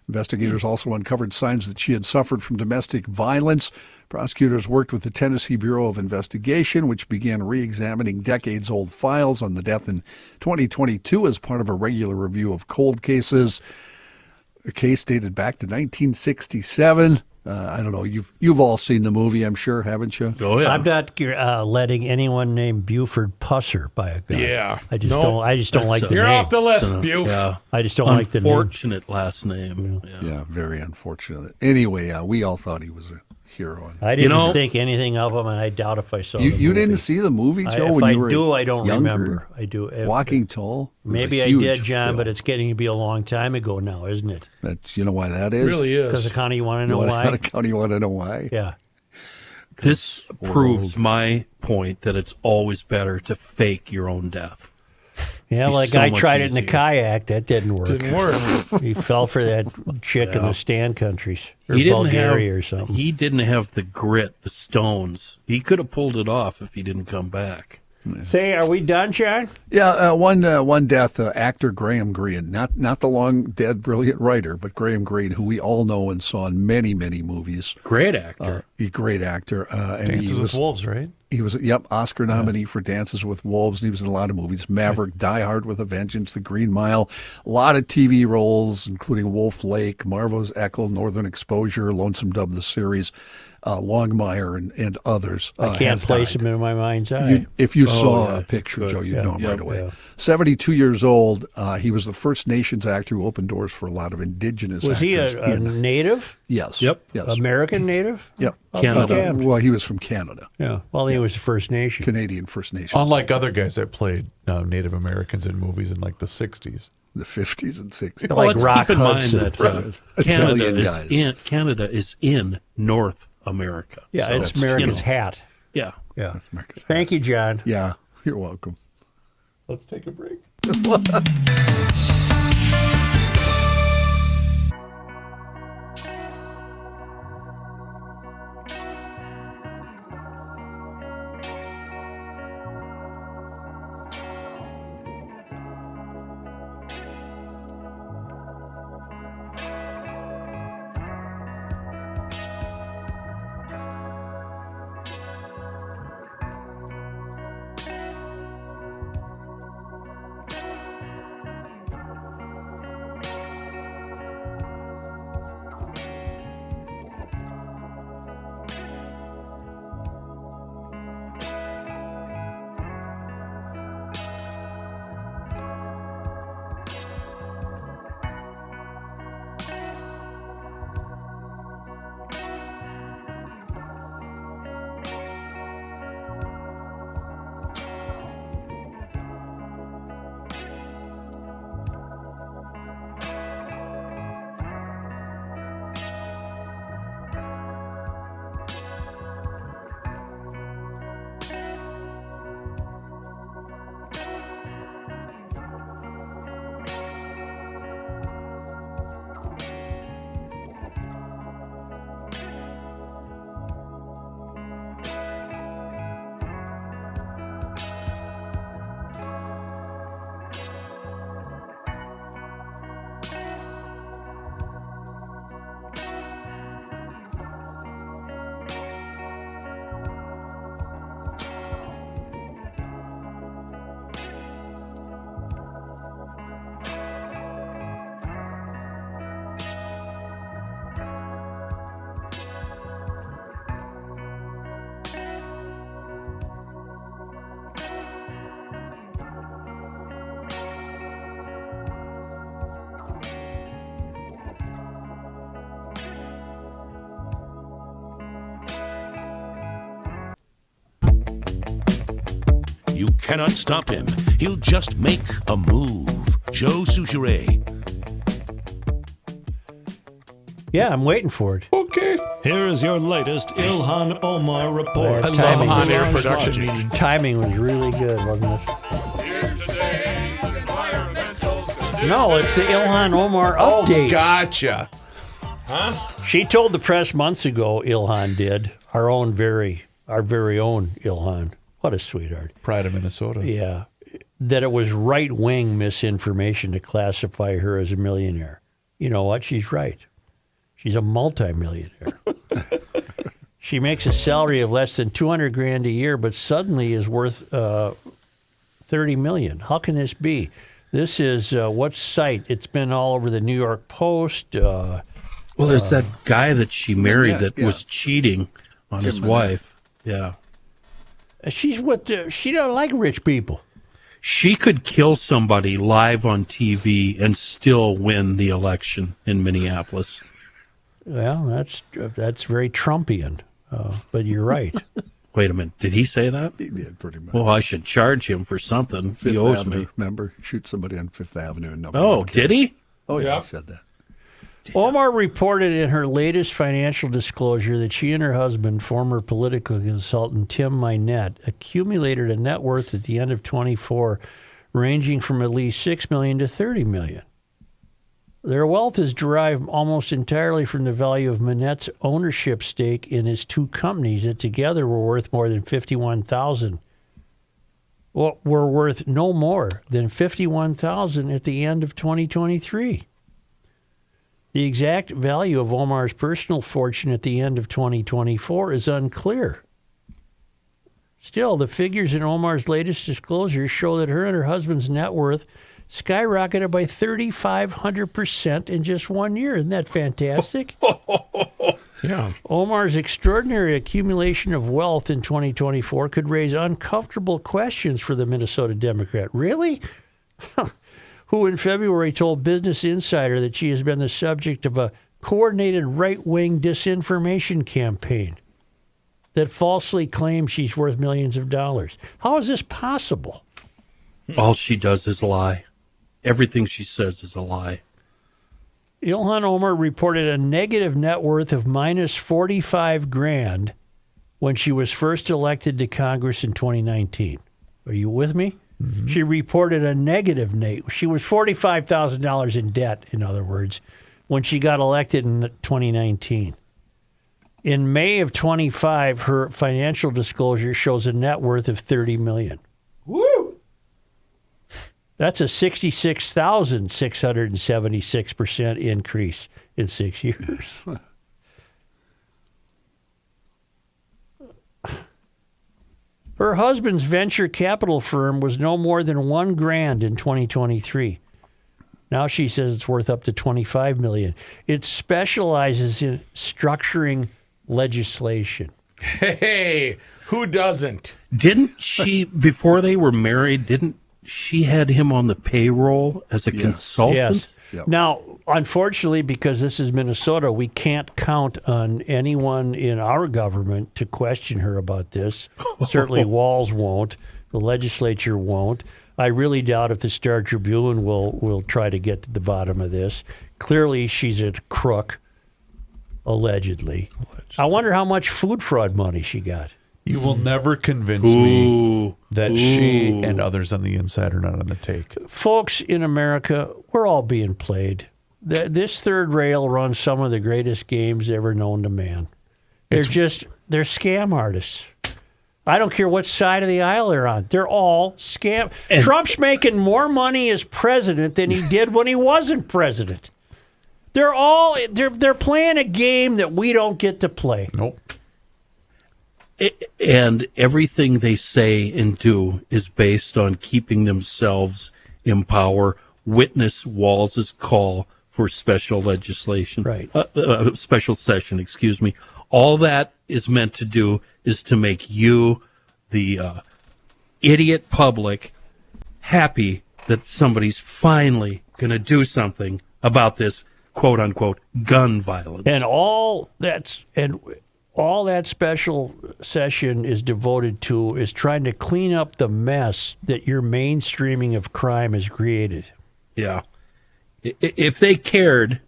Investigators also uncovered signs that she had suffered from domestic violence. Prosecutors worked with the Tennessee Bureau of Investigation, which began re-examining decades-old files on the death in 2022 as part of a regular review of cold cases. The case dated back to 1967. I don't know. You've all seen the movie, I'm sure, haven't you? Oh yeah. I'm not letting anyone named Buford Pusser by a gun. Yeah. I just don't. I just don't like the You're name. off the list, Buf. Yeah. I just don't like the name. Unfortunate last name. Yeah, very unfortunate. Anyway, we all thought he was a hero. I didn't think anything of him, and I doubt if I saw. You didn't see the movie, Joe? If when I you were do, I don't younger? remember. I do. Walking Tall. It was Maybe a I huge did, John, film. but it's getting to be a long time ago now, isn't it? That's you know why that is. It really is. Because kind of you want to know why? County, you want to know why? Yeah. This proves my point that it's always better to fake your own death. Yeah, Be like so I much tried it in the easier. kayak. That didn't work. Didn't work. He fell for that chick in the Stan countries or He didn't Bulgaria have, or something. He didn't have the grit, the stones. He could have pulled it off if he didn't come back. Say, are we done, John? Yeah, one death. Actor Graham Greene, not the long dead brilliant writer, but Graham Greene, who we all know and saw in many movies. Great actor. A great actor. And Dances he was, with Wolves, right? He was, Oscar nominee for Dances with Wolves, and he was in a lot of movies. Maverick, Die Hard with a Vengeance, The Green Mile, a lot of TV roles, including Wolf Lake, Marvo's Echo, Northern Exposure, Lonesome Dove, the series, Longmire, and others. I can't has place died. him in my mind's eye. If you saw yeah, a picture, good. Joe, you'd know him right away. yeah. 72 years old. He was the First Nations actor who opened doors for a lot of indigenous Was he actors. a native? Yes. Yep. Yes. American native? Yep. Canada. Well, he was from Canada, Yeah. Well, he was the First Nation. Canadian First Nation, Unlike other guys that played Native Americans in movies in like the 60s. the 50s and 60s. Like let's Rock keep in Hudson. mind that Italian guys. Canada is in North America. Yeah, So, it's America's you know, hat. Yeah. Yeah. America's Thank you, John. Yeah, you're welcome. Let's take a break. You cannot stop him. He'll just make a move. Joe Souchere. Yeah, I'm waiting for it. Okay. Here is your latest Ilhan Omar report. I love on-air Garage production Logic. meetings. Timing was really good, wasn't it? Here's today's environmental statistics. No, it's the Ilhan Omar Oh, update. gotcha. She told the press months ago, Ilhan did, our very own Ilhan. What a sweetheart. Pride of Minnesota. Yeah. That it was right-wing misinformation to classify her as a millionaire. You know what? She's right. She's a multimillionaire. She makes a salary of less than $200,000 a year, but suddenly is worth $30 million. How can this be? This is what site? It's been all over the New York Post. Well, there's that guy that she married that yeah. was cheating on his Minette. wife. Yeah. She don't like rich people. She could kill somebody live on TV and still win the election in Minneapolis. Well, that's very Trumpian, but you're right. Wait a minute. Did he say that? He did pretty much. Well, I should charge him for something. Fifth He owes Avenue, me. remember? Shoot somebody on Fifth Avenue. And nobody Oh, would care. did he? Oh, yeah, Yeah. he said that. Omar reported in her latest financial disclosure that she and her husband, former political consultant Tim Minette, accumulated a net worth at the end of 24 ranging from at least $6 million to $30 million. Their wealth is derived almost entirely from the value of Minette's ownership stake in his two companies that together were worth more than $51,000. Well, were worth no more than $51,000 at the end of 2023. The exact value of Omar's personal fortune at the end of 2024 is unclear. Still, the figures in Omar's latest disclosures show that her and her husband's net worth skyrocketed by 3,500% in just 1 year. Isn't that fantastic? Yeah. Omar's extraordinary accumulation of wealth in 2024 could raise uncomfortable questions for the Minnesota Democrat. Really? Who in February told Business Insider that she has been the subject of a coordinated right-wing disinformation campaign that falsely claims she's worth millions of dollars. How is this possible? All she does is lie. Everything she says is a lie. Ilhan Omar reported a negative net worth of minus 45 grand when she was first elected to Congress in 2019. Are you with me? Mm-hmm. She reported a negative net. She was $45,000 in debt, in other words, when she got elected in 2019. In May of 25, her financial disclosure shows a net worth of $30 million. Woo! That's a 66,676% increase in 6 years. Her husband's venture capital firm was no more than $1,000 in 2023. Now she says it's worth up to $25 million. It specializes in structuring legislation. Hey, who doesn't? Didn't she, before they were married, didn't she had him on the payroll as a consultant? Yes. Yep. Now, unfortunately, because this is Minnesota, we can't count on anyone in our government to question her about this. Certainly Walz won't. The legislature won't. I really doubt if the Star Tribune will try to get to the bottom of this. Clearly, she's a crook, allegedly. I wonder how much food fraud money she got. You will never convince me Ooh. that she and others on the inside are not on the take. Folks in America, we're all being played. This third rail runs some of the greatest games ever known to man. They're scam artists. I don't care what side of the aisle they're on. They're all scam. And Trump's making more money as president than he did when he wasn't president. They're playing a game that we don't get to play. Nope. And everything they say and do is based on keeping themselves in power. Witness Walz's call for special legislation. Right. Special session, excuse me. All that is meant to do is to make you, the idiot public, happy that somebody's finally going to do something about this quote unquote gun violence. And all that special session is devoted to is trying to clean up the mess that your mainstreaming of crime has created. Yeah. If they cared,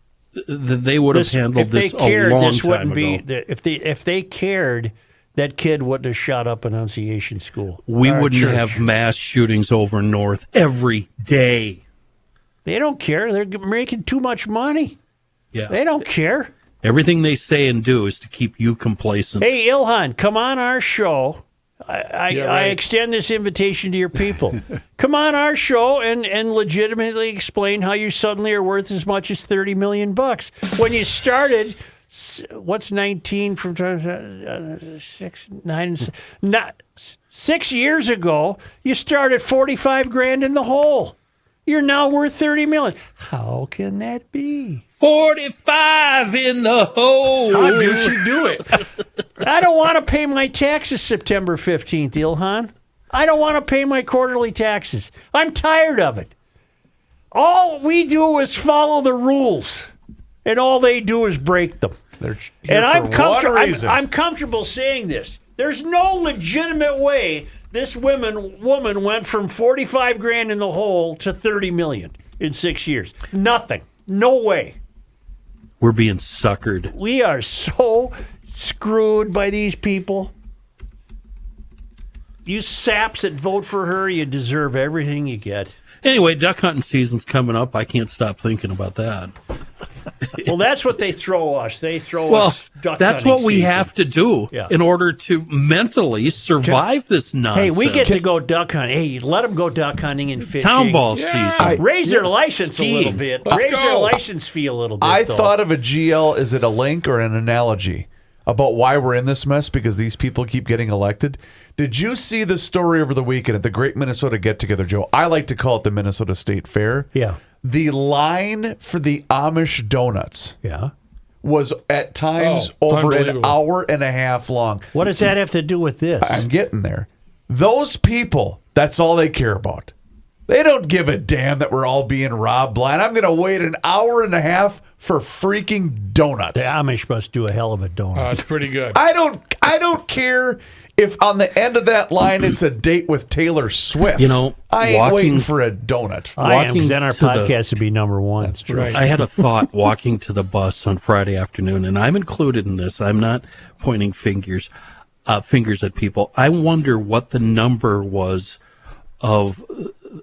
they would have handled this a long time ago. If they cared, that kid wouldn't have shot up Annunciation School. We Our wouldn't church. have mass shootings over North every day. They don't care. They're making too much money. Yeah. They don't care. Everything they say and do is to keep you complacent. Hey, Ilhan, come on our show. I extend this invitation to your people. Come on our show and legitimately explain how you suddenly are worth as much as $30 million. When you started, what's 19 from 6 years ago? You started 45 grand in the hole. You're now worth $30 million. How can that be? 45 in the hole. How do she do it? I don't want to pay my taxes September 15th, Ilhan. I don't want to pay my quarterly taxes. I'm tired of it. All we do is follow the rules, and all they do is break them. They're And I'm I'm comfortable saying this. There's no legitimate way this woman went from 45 grand in the hole to 30 million in 6 years. Nothing. No way. We're being suckered. We are so screwed by these people. You saps that vote for her, you deserve everything you get. Anyway, duck hunting season's coming up. I can't stop thinking about that. Well, that's what they throw us. They throw Well, us duck that's hunting what we season. have to do Yeah. in order to mentally survive this Hey, nonsense. we get to go duck hunting. Hey, let them go duck hunting and fishing. Town ball season. Raise their license a little Skiing. bit. Let's Raise their go. license fee a little bit. I though. thought of a GL. Is it a link or an analogy about why we're in this mess because these people keep getting elected? Did you see the story over the weekend at the Great Minnesota Get Together, Joe? I like to call it the Minnesota State Fair. Yeah. The line for the Amish donuts Yeah. was at times Oh, over an unbelievable. hour and a half long. What does that have to do with this? I'm getting there. Those people, that's all they care about. They don't give a damn that we're all being robbed blind. I'm going to wait an hour and a half for freaking donuts. The Amish must do a hell of a donut. It's pretty good. I don't care if on the end of that line it's a date with Taylor Swift. You know, I ain't walking- waiting for a donut. I am, 'cause walking then our to the- podcast would be number one. That's true. Right. I had a thought walking to the bus on Friday afternoon, and I'm included in this. I'm not pointing fingers at people. I wonder what the number was of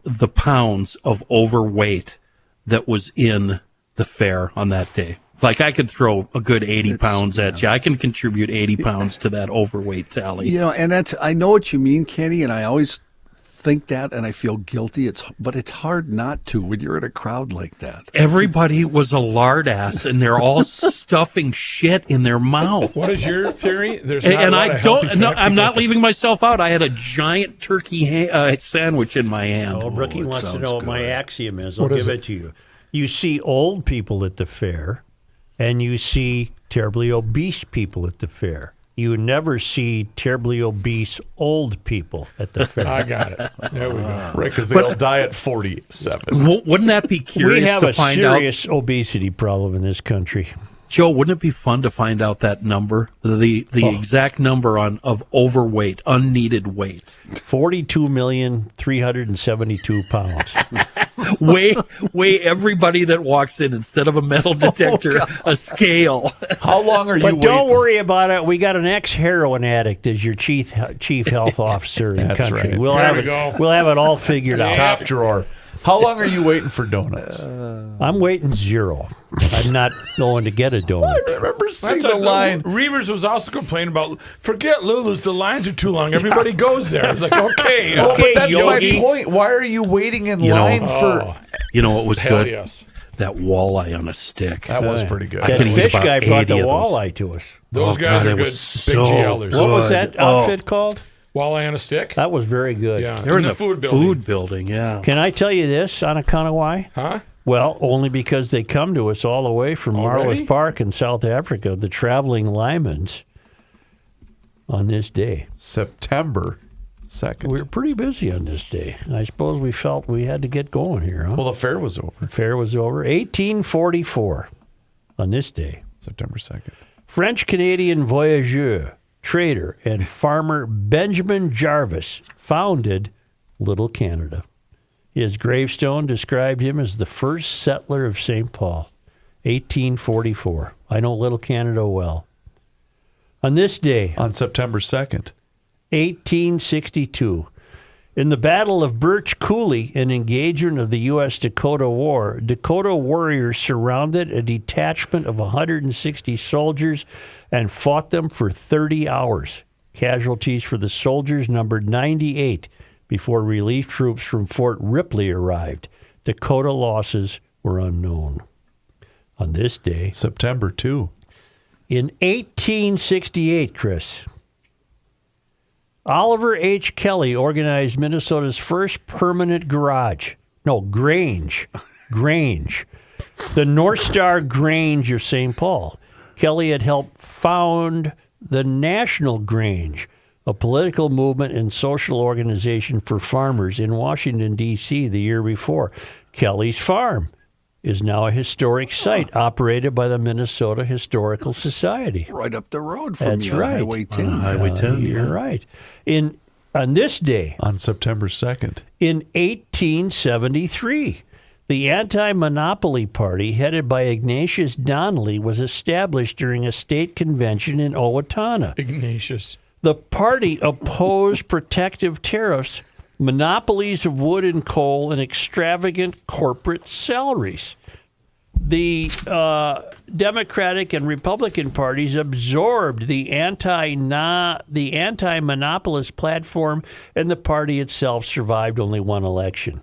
the pounds of overweight that was in the fair on that day. Like, I could throw a good 80 pounds at you. I can contribute 80 pounds to that overweight tally. You know, and I know what you mean, Kenny, and I always think that, and I feel guilty. But it's hard not to when you're in a crowd like that. Everybody was a lard ass, and they're all stuffing shit in their mouth. What is your theory? There's not a And lot I of healthy don't. No, fat I'm people not at the leaving myself out. I had a giant turkey sandwich in my hand. Oh, Brookie it wants to sounds know what my good. axiom is. I'll What is give it? it to you. You see old people at the fair, and you see terribly obese people at the fair. You never see terribly obese old people at the fair. I got it. There we go. Right, because they'll die at 47. Wouldn't that be We curious have to a find out? serious obesity problem in this country. Joe, wouldn't it be fun to find out that number, the exact number of overweight, unneeded weight? 42,372 pounds. Weigh everybody that walks in instead of a metal detector, a scale. How long are you But waiting? don't worry about it. We got an ex-heroin addict as your chief health officer in the That's country. right. We'll There have we it. go. We'll have it all figured out. Top drawer. How long are you waiting for donuts? I'm waiting 0. I'm not going to get a donut. I remember seeing That's the line. Reavers was also complaining about, forget Lulu's, the lines are too long. Everybody goes there. It's like, okay. Well, but that's Yogi. my point. Why are you waiting in You know- line for? You know what was Hell good? yes. That walleye on a stick. That was pretty good. I That could eat fish about guy brought 80 the of those. walleye to us. Those Oh, guys God, are it good. was Big so GLers. What was Good. that outfit called? Walleye on a stick? That was very good. Yeah. They're in the the food building. building, yeah. Can I tell you this on account of why? Huh? Well, only because they come to us all the way from Already? Marloth Park in South Africa, the traveling Lymans, on this day. September 2nd. We were pretty busy on this day. I suppose we felt we had to get going here, huh? Well, the fair was over Fair was over. 1844 on this day. September 2nd. French-Canadian voyageur, trader, and farmer Benjamin Jarvis founded Little Canada. His gravestone described him as the first settler of St. Paul, 1844. I know Little Canada well. On this day, On September 2nd. 1862, in the Battle of Birch Coulee, an engagement of the U.S.-Dakota War, Dakota warriors surrounded a detachment of 160 soldiers and fought them for 30 hours. Casualties for the soldiers numbered 98 before relief troops from Fort Ripley arrived. Dakota losses were unknown. On this day, September 2. in 1868, Chris, Oliver H. Kelly organized Minnesota's first permanent garage. Grange. Grange. The North Star Grange of St. Paul. Kelly had helped found the National Grange, a political movement and social organization for farmers in Washington, D.C. the year before. Kelly's Farm is now a historic site operated by the Minnesota Historical Society. Right up the road from That's you, right. Highway 10. Highway 10. You're right. On this day, On September 2nd. in 1873, the Anti-Monopoly Party, headed by Ignatius Donnelly, was established during a state convention in Owatonna. Ignatius. The party opposed protective tariffs, monopolies of wood and coal, and extravagant corporate salaries. The Democratic and Republican parties absorbed the anti-monopolist platform, and the party itself survived only one election.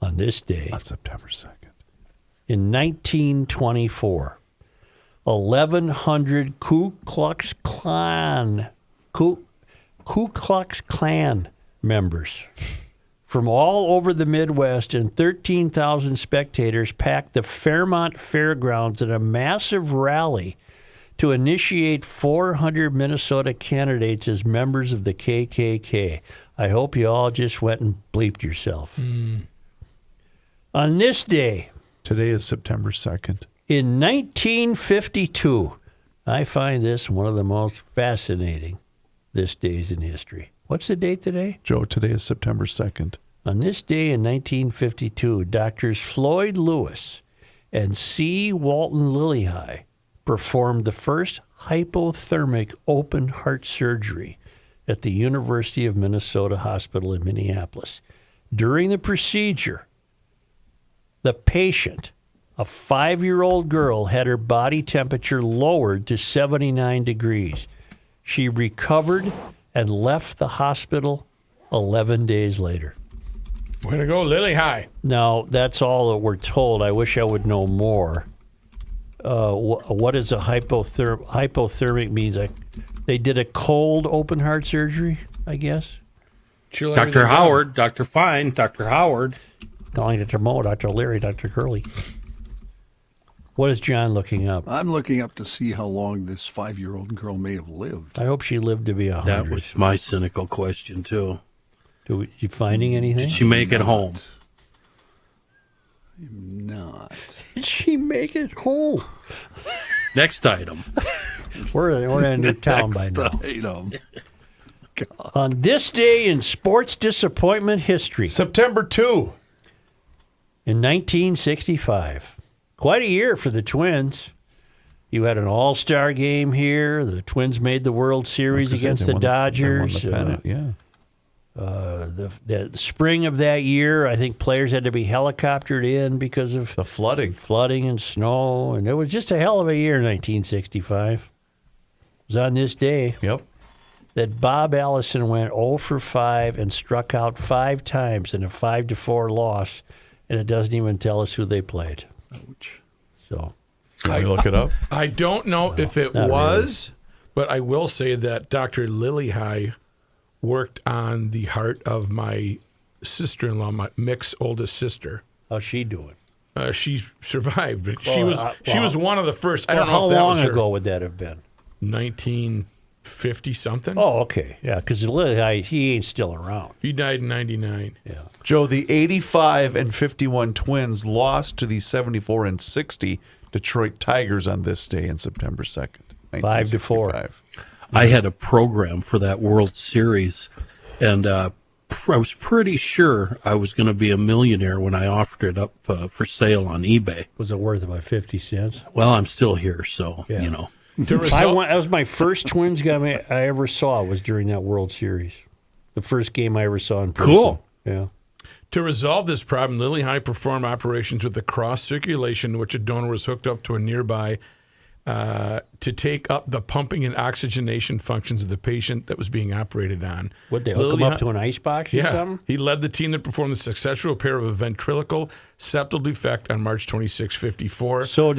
On this day, On September 2nd. in 1924, 1,100 Ku Klux Klan members from all over the Midwest and 13,000 spectators packed the Fairmont Fairgrounds in a massive rally to initiate 400 Minnesota candidates as members of the KKK. I hope you all just went and bleeped yourself. On this day, Today is September 2nd. in 1952, I find this one of the most fascinating this days in history. What's the date today? Joe, today is September 2nd. On this day in 1952, doctors Floyd Lewis and C. Walton Lillihei performed the first hypothermic open heart surgery at the University of Minnesota Hospital in Minneapolis. During the procedure, the patient, a 5-year-old girl, had her body temperature lowered to 79 degrees. She recovered and left the hospital 11 days later. Way to go, Lily High. Now, that's all that we're told. I wish I would know more. What is a hypothermic means? They did a cold open heart surgery, I guess. Chill everything Dr. down. Howard, Dr. Fine, Dr. Howard. Calling Dr. Mo, Dr. Leary, Dr. Curley. What is John looking up? I'm looking up to see how long this 5-year-old girl may have lived. I hope she lived to be 100. That was my cynical question, too. You finding anything? Did she make it home? Not. Did she make it home? Next item. We're in a new town by now. Item. On this day in sports disappointment history, September 2. in 1965, quite a year for the Twins. You had an all-star game here. The Twins made the World Series against the Dodgers. They won the pennant, yeah. The spring of that year, I think players had to be helicoptered in because of The flooding. and snow. And it was just a hell of a year, 1965. It was on this day Yep. that Bob Allison went 0 for 5 and struck out 5 times in a 5-4 loss, and it doesn't even tell us who they played. Ouch. So Can we look it up? I don't know if it not was, but I will say that Dr. Lily High worked on the heart of my sister-in-law, my Mick's oldest sister. how's she doing? She survived, but Well, she was one of the first. I Well, don't know how if that long was her. ago would that have been? 1950 something. Oh, okay. Yeah, because he ain't still around. He died in 99. Yeah. Joe, the 85 and 51 Twins lost to the 74 and 60 Detroit Tigers on this day in September 2nd. 5-4. 1965. I had a program for that World Series, and I was pretty sure I was going to be a millionaire when I offered it up for sale on eBay. Was it worth about 50 cents? Well, I'm still here, so, Yeah. you know. That was my first Twins game I ever saw was during that World Series. The first game I ever saw in person. Cool. Yeah. To resolve this problem, Lily High performed operations with the cross circulation, in which a donor was hooked up to a nearby to take up the pumping and oxygenation functions of the patient that was being operated on. Would they hook Lily him up High- to an ice box or Yeah. something? He led the team that performed the successful repair of a ventricular septal defect on March 26, 54. So was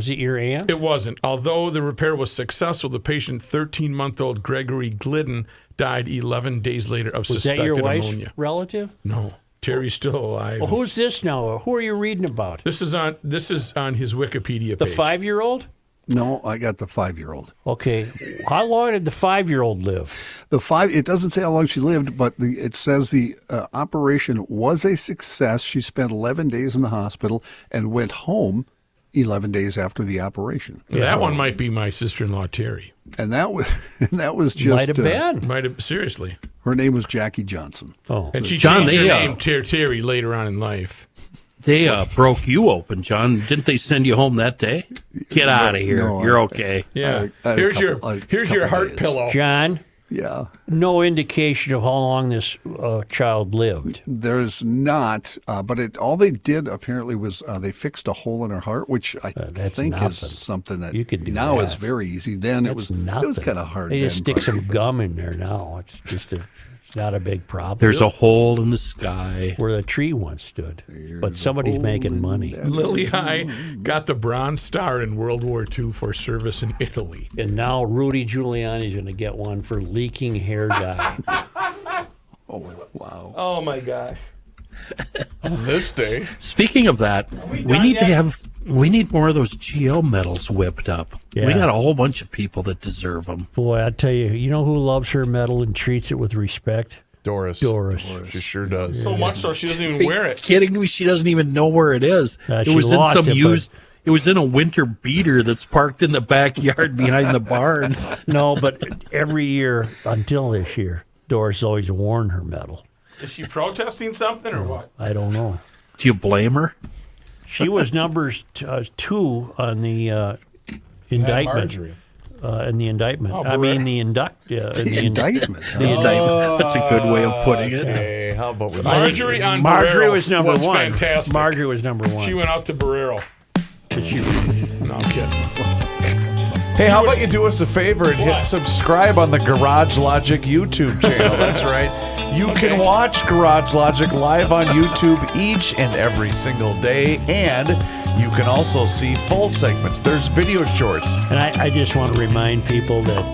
it your aunt? It wasn't. Although the repair was successful, the patient, 13-month-old Gregory Glidden, died 11 days later of Was that suspected your wife's pneumonia. relative? No. Terry's still alive. Well, who's this now? Who are you reading about? This is on his Wikipedia The page. 5-year-old? No, I got the 5-year-old. Okay. How long did the 5-year-old live? It doesn't say how long she lived, but it says the operation was a success. She spent 11 days in the hospital and went home 11 days after the operation. That one might be my sister-in-law Terry. And that was just Might have been. Might have seriously. her name was Jackie Johnson. Oh. And she John, changed her they, name to Terry later on in life. They broke you open, John. Didn't they send you home that day? Get out of here. No, You're okay. Yeah. I had a Here's couple your heart days. pillow. John, Yeah. no indication of how long this child lived. There's not, but all they did apparently was they fixed a hole in her heart, which I that's think nothing. is something that You could do now that. is very easy. Then it was Nothing. kind of hard. They just then, stick but- some gum in there now. It's just it's not a big problem. There's a hole in the sky. where the tree once stood, but somebody's making money. Lily High got the Bronze Star in World War II for service in Italy. And now Rudy Giuliani's going to get one for leaking hair dye. Oh wow! Oh my gosh. On this day. Speaking of that, we need more of those GL medals whipped up. Yeah. We got a whole bunch of people that deserve them. Boy, I tell you, you know who loves her medal and treats it with respect? Doris. She sure does. So much so she doesn't even wear it. Kidding me? She doesn't even know where it is. She It was in lost some it, used. It was in a winter beater that's parked in the backyard behind the barn. No, but every year until this year, Doris always worn her medal. Is she protesting something or what? I don't know. Do you blame her? She was number 2 on the indictment. In the indictment. Oh, I mean, Brett. the Indictment. huh? The indictment. That's a good way of putting it. Hey, how about we Marjorie on Marjorie Barrero was number 1. fantastic. Marjorie was number 1. She went out to Barrero. But she, No, I'm kidding. Hey, how about you do us a favor and hit subscribe on the Garage Logic YouTube channel? That's right. You can watch Garage Logic live on YouTube each and every single day, and you can also see full segments. There's video shorts. and I just want to remind people that